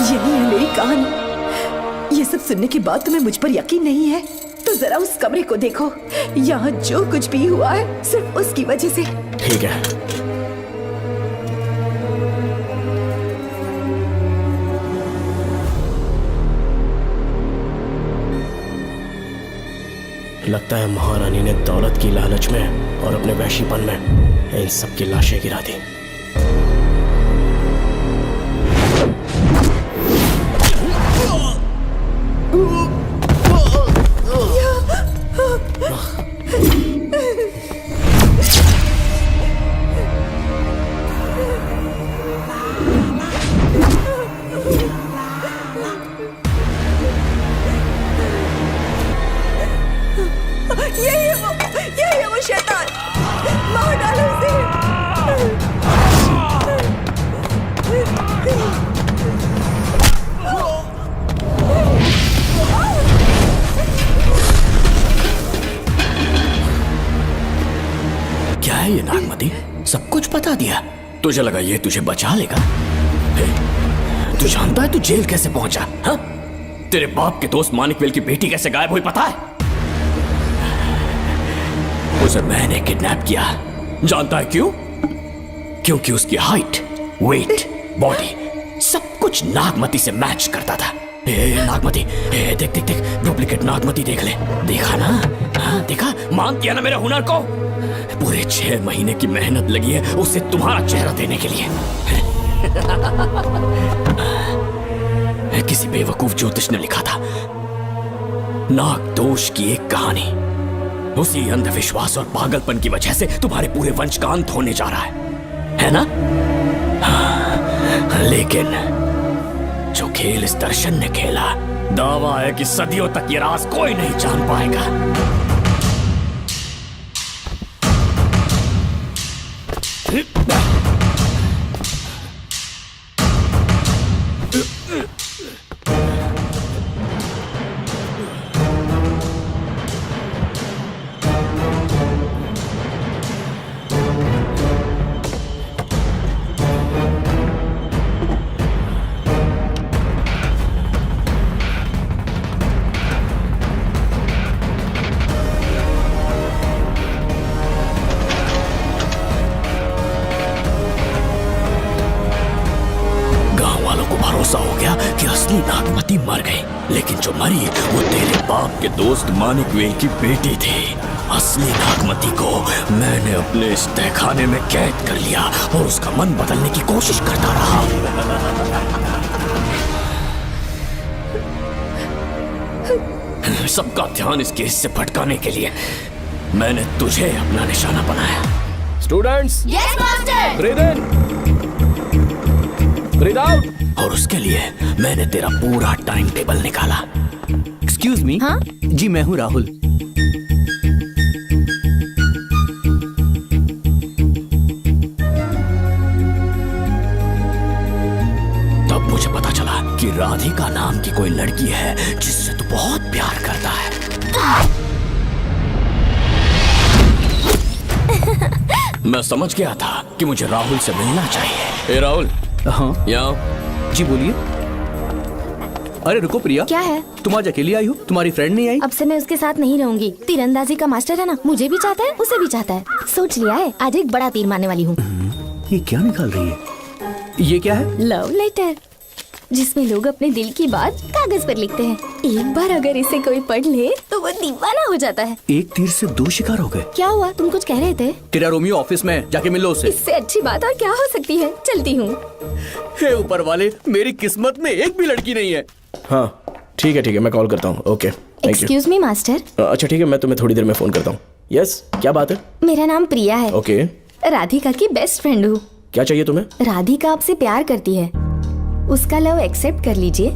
यही है मेरी कहानी। ये सब सुनने के बाद तुम्हें मुझ पर यकीन नहीं है तो जरा उस कमरे को देखो। यहाँ जो कुछ भी हुआ है सिर्फ उसकी वजह से। ठीक है, लगता है महारानी ने दौलत की लालच में और अपने वैशीपन में इन सब की लाशें गिरा दी। यही है वो शैतान। मार डालो उसे। क्या है ये नागमती? सब कुछ बता दिया। तुझे लगा ये तुझे बचा लेगा? तू जानता है तू जेल कैसे पहुंचा? हाँ? तेरे बाप के दोस्त मानिकवेल की बेटी कैसे गायब हुई पता है? उसे मैंने किडनैप किया। जानता है क्यों? क्योंकि उसकी हाइट, वेट, बॉडी सब कुछ नागमती से मैच करता था। नागमती, देख देख देख, डुप्लीकेट नागमती देख ले। देखा ना? हाँ देखा? मान दिया ना मेरे हुनर को? पूरे 6 महीने की मेहनत लगी है उसे तुम्हारा चेहरा देने के लिए। किसी बेवकूफ ज्योतिष ने लिखा था नाग दोष की एक कहानी। उसी अंधविश्वास और पागलपन की वजह से तुम्हारे पूरे वंश का अंत होने जा रहा है ना? हाँ, लेकिन जो खेल इस दर्शन ने खेला, दावा है कि सदियों तक ये राज कोई नहीं जान पाएगा। मर गई, लेकिन जो मरी वो तेरे बाप के दोस्त मानिकवेल की बेटी थी। असली नागमती को मैंने अपने इस तहखाने में कैद कर लिया और उसका मन बदलने की कोशिश करता रहा। सबका ध्यान इस केस से भटकाने के लिए मैंने तुझे अपना निशाना बनाया। Students, yes master. ब्रीथ इन, ब्रीथ आउट। और उसके लिए मैंने तेरा पूरा टाइम टेबल निकाला। Excuse me. हाँ? जी मैं हूँ राहुल। तब मुझे पता चला कि राधिका नाम की कोई लड़की है जिससे तू बहुत प्यार करता है। मैं समझ गया था कि मुझे राहुल से मिलना चाहिए। ए राहुल। हाँ यहाँ। जी बोलिए। अरे रुको प्रिया, क्या है? तुम आज अकेली आई हो? तुम्हारी फ्रेंड नहीं आई? अब से मैं उसके साथ नहीं रहूंगी। तीरंदाजी का मास्टर है ना, मुझे भी चाहता है, उसे भी चाहता है। सोच लिया है, आज एक बड़ा तीर मारने वाली हूँ। ये क्या निकाल रही है? ये क्या है? लव लेटर, जिसमें लोग अपने दिल की बात कागज पर लिखते हैं। एक बार अगर इसे कोई पढ़ ले तो वो दीवाना हो जाता है। एक तीर से 2 शिकार हो गए। क्या हुआ? तुम कुछ कह रहे थे? तेरा रोमियो ऑफिस में, जाके मिलो उससे। इससे अच्छी बात और क्या हो सकती है? चलती हूँ। हे ऊपर वाले, मेरी किस्मत में एक भी लड़की नहीं है। हाँ ठीक है, मैं कॉल करता हूँ। Okay, thank you. Excuse me master. अच्छा ठीक है, मैं तुम्हें थोड़ी देर में फोन करता हूँ। यस, क्या बात है? मेरा नाम प्रिया है। ओके। राधिका की बेस्ट फ्रेंड हूँ। क्या चाहिए तुम्हें? राधिका आपसे प्यार करती है, उसका लव एक्सेप्ट कर लीजिए।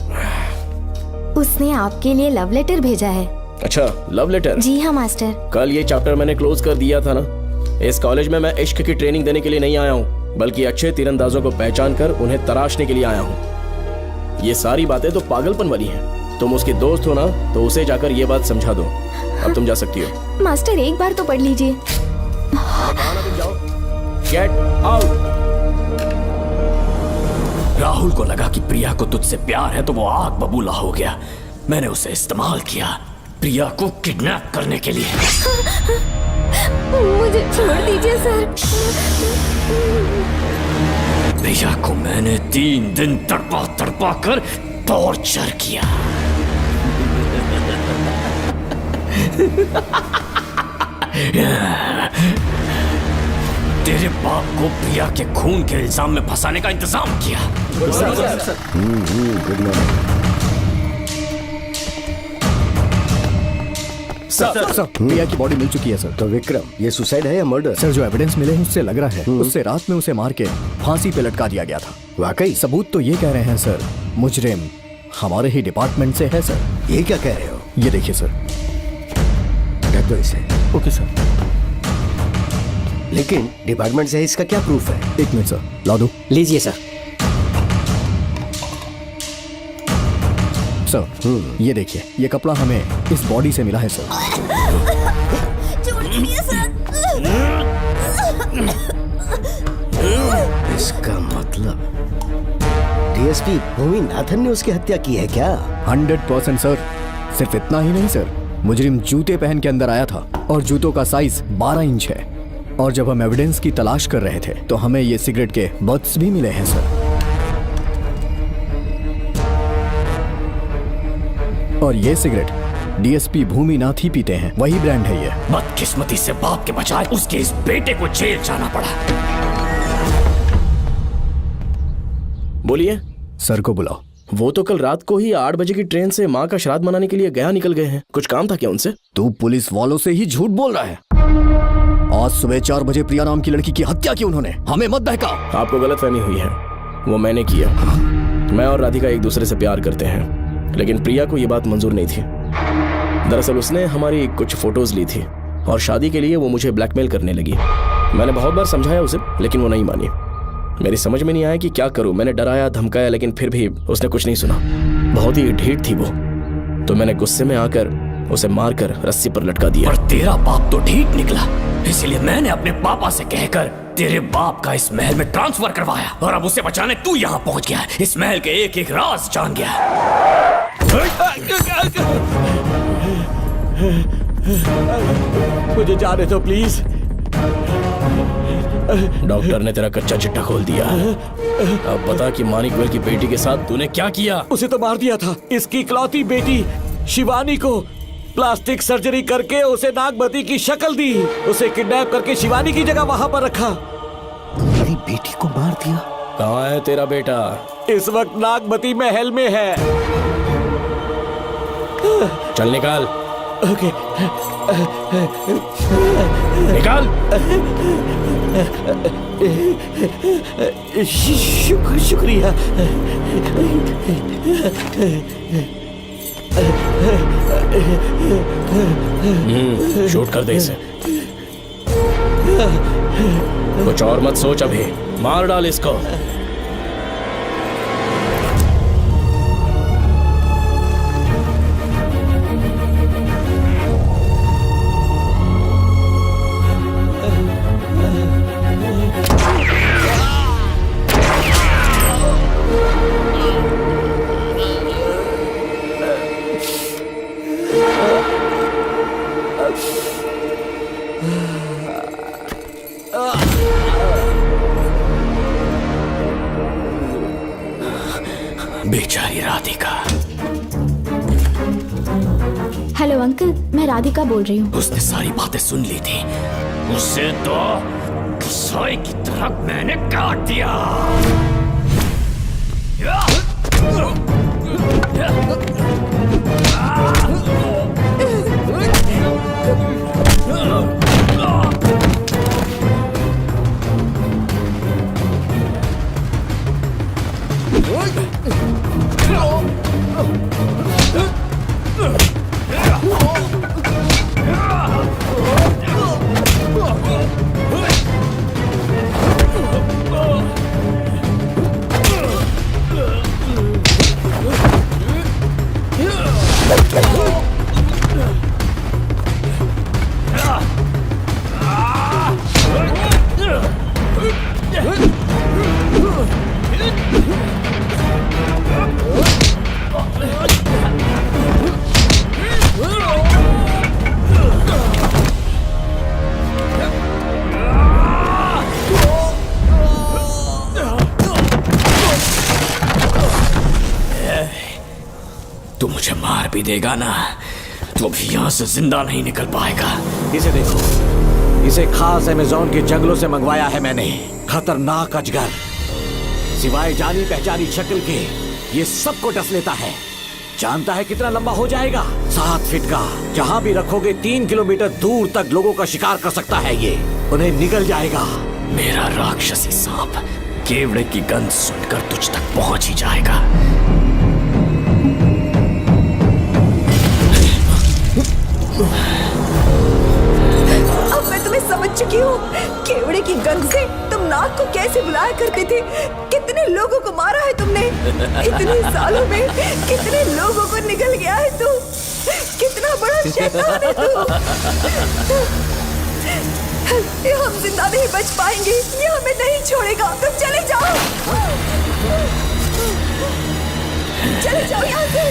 उसने आपके लिए लव लेटर भेजा है। अच्छा, लव लेटर? जी हाँ मास्टर। कल ये चैप्टर मैंने क्लोज कर दिया था ना। इस कॉलेज में मैं इश्क की ट्रेनिंग देने के लिए नहीं आया हूँ, बल्कि अच्छे तीरंदाजों को पहचान कर उन्हें तराशने के लिए आया हूँ। ये सारी बातें तो पागलपन वाली हैं। तुम उसकी दोस्त हो ना, तो उसे जाकर ये बात समझा दो। अब तुम जा सकती हो। मास्टर एक बार तो पढ़ लीजिए। Get out. राहुल को लगा कि प्रिया को तुझसे प्यार है तो वो आग बबूला हो गया। मैंने उसे इस्तेमाल किया प्रिया को किडनैप करने के लिए। मुझे छोड़ दीजिए सर। प्रिया को मैंने 3 दिन तड़पा तड़पा कर टॉर्चर किया। तेरे बाप को प्रिया के खून के इल्जाम में फंसाने का इंतजाम किया। सर, प्रिया की बॉडी मिल चुकी है सर। तो विक्रम, ये सुसाइड है या मर्डर? सर, जो एविडेंस मिले हैं उससे लग रहा है उससे रात में उसे मार के फांसी पे लटका दिया गया था। वाकई? सबूत तो ये कह रहे हैं सर, मुजरिम हमारे ही डिपार्टमेंट से है सर। ये क्या कह रहे हो? ये देखिए सर। ढक दो इसे। Okay sir. लेकिन डिपार्टमेंट से है, इसका क्या प्रूफ है? 1 मिनट सर, ला दो। लीजिए सर। सर, ये देखिए, ये कपड़ा हमें इस बॉडी से मिला है सर। छोड़ दीजिए सर। इसका मतलब डीएसपी भूमि नाथन ने उसकी हत्या की है क्या? 100% सर। सिर्फ इतना ही नहीं सर, मुजरिम जूते पहन के अंदर आया था और जूतों का साइज 12 इंच है। और जब हम एविडेंस की तलाश कर रहे थे तो हमें ये सिगरेट के बट्स भी मिले हैं सर। और ये सिगरेट डीएसपी भूमि नाथ ही पीते हैं, वही ब्रांड है ये। बदकिस्मती से बाप के बजाय उसके इस बेटे को जेल जाना पड़ा। बोलिए। सर को बुलाओ। वो तो कल रात को ही 8 बजे की ट्रेन से माँ का श्राद्ध मनाने के लिए गया निकल गए हैं। कुछ काम था क्या उनसे? तू पुलिस वालों से ही झूठ बोल रहा है। आज सुबह 4 बजे प्रिया नाम की लड़की की हत्या की उन्होंने। हमें मत बहका। आपको गलतफहमी हुई है, वो मैंने किया। मैं और राधिका एक दूसरे से प्यार करते हैं, लेकिन प्रिया को ये बात मंजूर नहीं थी। दरअसल उसने हमारी कुछ फोटोज ली थी और शादी के लिए वो मुझे ब्लैकमेल करने लगी। मैंने बहुत बार समझाया उसे, लेकिन वो नहीं मानी। मेरी समझ में नहीं आया कि क्या करूं। मैंने डराया धमकाया, लेकिन फिर भी उसने कुछ नहीं सुना। बहुत ही ढीठ थी वो, तो मैंने गुस्से में आकर उसे मारकर रस्सी पर लटका दिया। और तेरा बाप तो ढीठ निकला, इसलिए मैंने अपने पापा से कहकर तेरे बाप का इस महल में ट्रांसफर करवाया। और अब उसे बचाने तू यहाँ पहुंच गया है। इस महल के एक एक राज जान गया है। मुझे जाने दो प्लीज। डॉक्टर ने तेरा कच्चा चिट्ठा खोल दिया। अब बता कि मानिकवेल की बेटी के साथ तूने क्या किया? उसे तो मार दिया था। इसकी इकलौती बेटी शिवानी को प्लास्टिक सर्जरी करके उसे नागमती की शक्ल दी। उसे किडनैप करके शिवानी की जगह वहां पर रखा। मेरी बेटी को मार दिया? कहाँ है तेरा बेटा? इस वक्त नागमती महल में है। चल निकाल। ओके। निकाल। शुक्रिया। शूट कर दे इसे। कुछ और मत सोच, अभी मार डाल इसको। बेचारी राधिका। हेलो अंकल, मैं राधिका बोल रही हूँ। उसने सारी बातें सुन ली थी। उसे तो कसाई की तरह मैंने काट दिया। तू मुझे मार भी देगा ना तो भी यहाँ से जिंदा नहीं निकल पाएगा। इसे देखो, इसे खास अमेज़न के जंगलों से मंगवाया है मैंने। खतरनाक अजगर, सिवाय जानी पहचानी शक्ल के ये सबको डस लेता है। जानता है कितना लंबा हो जाएगा? 7 फीट का। जहाँ भी रखोगे 3 किलोमीटर दूर तक लोगों का शिकार कर सकता है ये। उन्हें निगल जाएगा। मेरा राक्षसी सांप केवड़े की गंध सुनकर तुझ तक पहुंच ही जाएगा। अब मैं तुम्हें समझ चुकी हूँ। केवड़े की गंध से तुम नाग को कैसे बुलाया करते थे। कितने लोगों को मारा है तुमने। इतने सालों में कितने लोगों को निगल गया है तू। कितना बड़ा शैतान है तू। हम जिंदा नहीं बच पाएंगे। ये हमें नहीं छोड़ेगा। तुम चले जाओ, चले जाओ यहाँ से।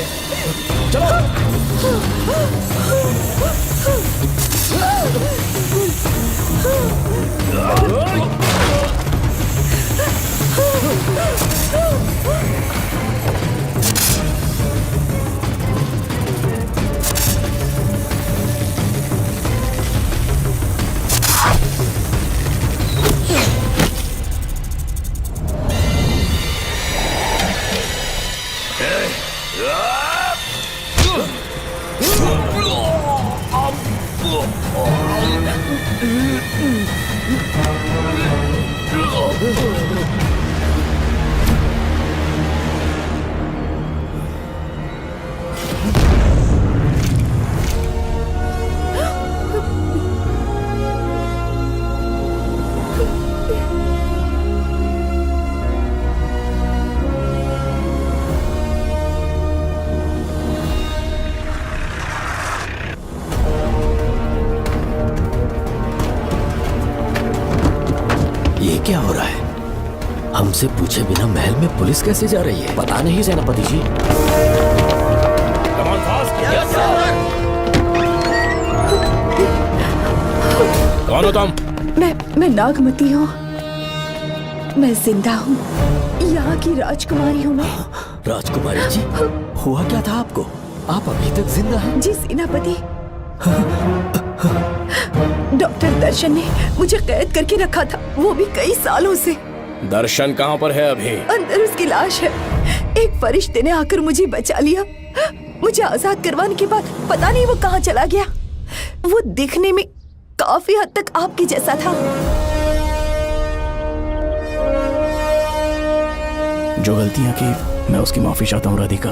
क्या हो रहा है? हमसे पूछे बिना महल में पुलिस कैसे जा रही है? पता नहीं सेनापति जी। कौन हो तुम? मैं नागमती हूँ। मैं जिंदा हूँ। यहाँ की राजकुमारी हूँ मैं। राजकुमारी जी, हुआ क्या था आपको? आप अभी तक जिंदा हैं? जी सेनापति। डॉक्टर दर्शन ने मुझे कैद करके रखा था, वो भी कई सालों से। दर्शन कहाँ पर है अभी? अंदर उसकी लाश है। एक फरिश्ते ने आकर मुझे बचा लिया। मुझे आजाद करवाने के बाद पता नहीं वो कहाँ चला गया। वो दिखने में काफी हद तक आपके जैसा था। जो गलतियां की मैं उसकी माफी चाहता हूँ राधिका।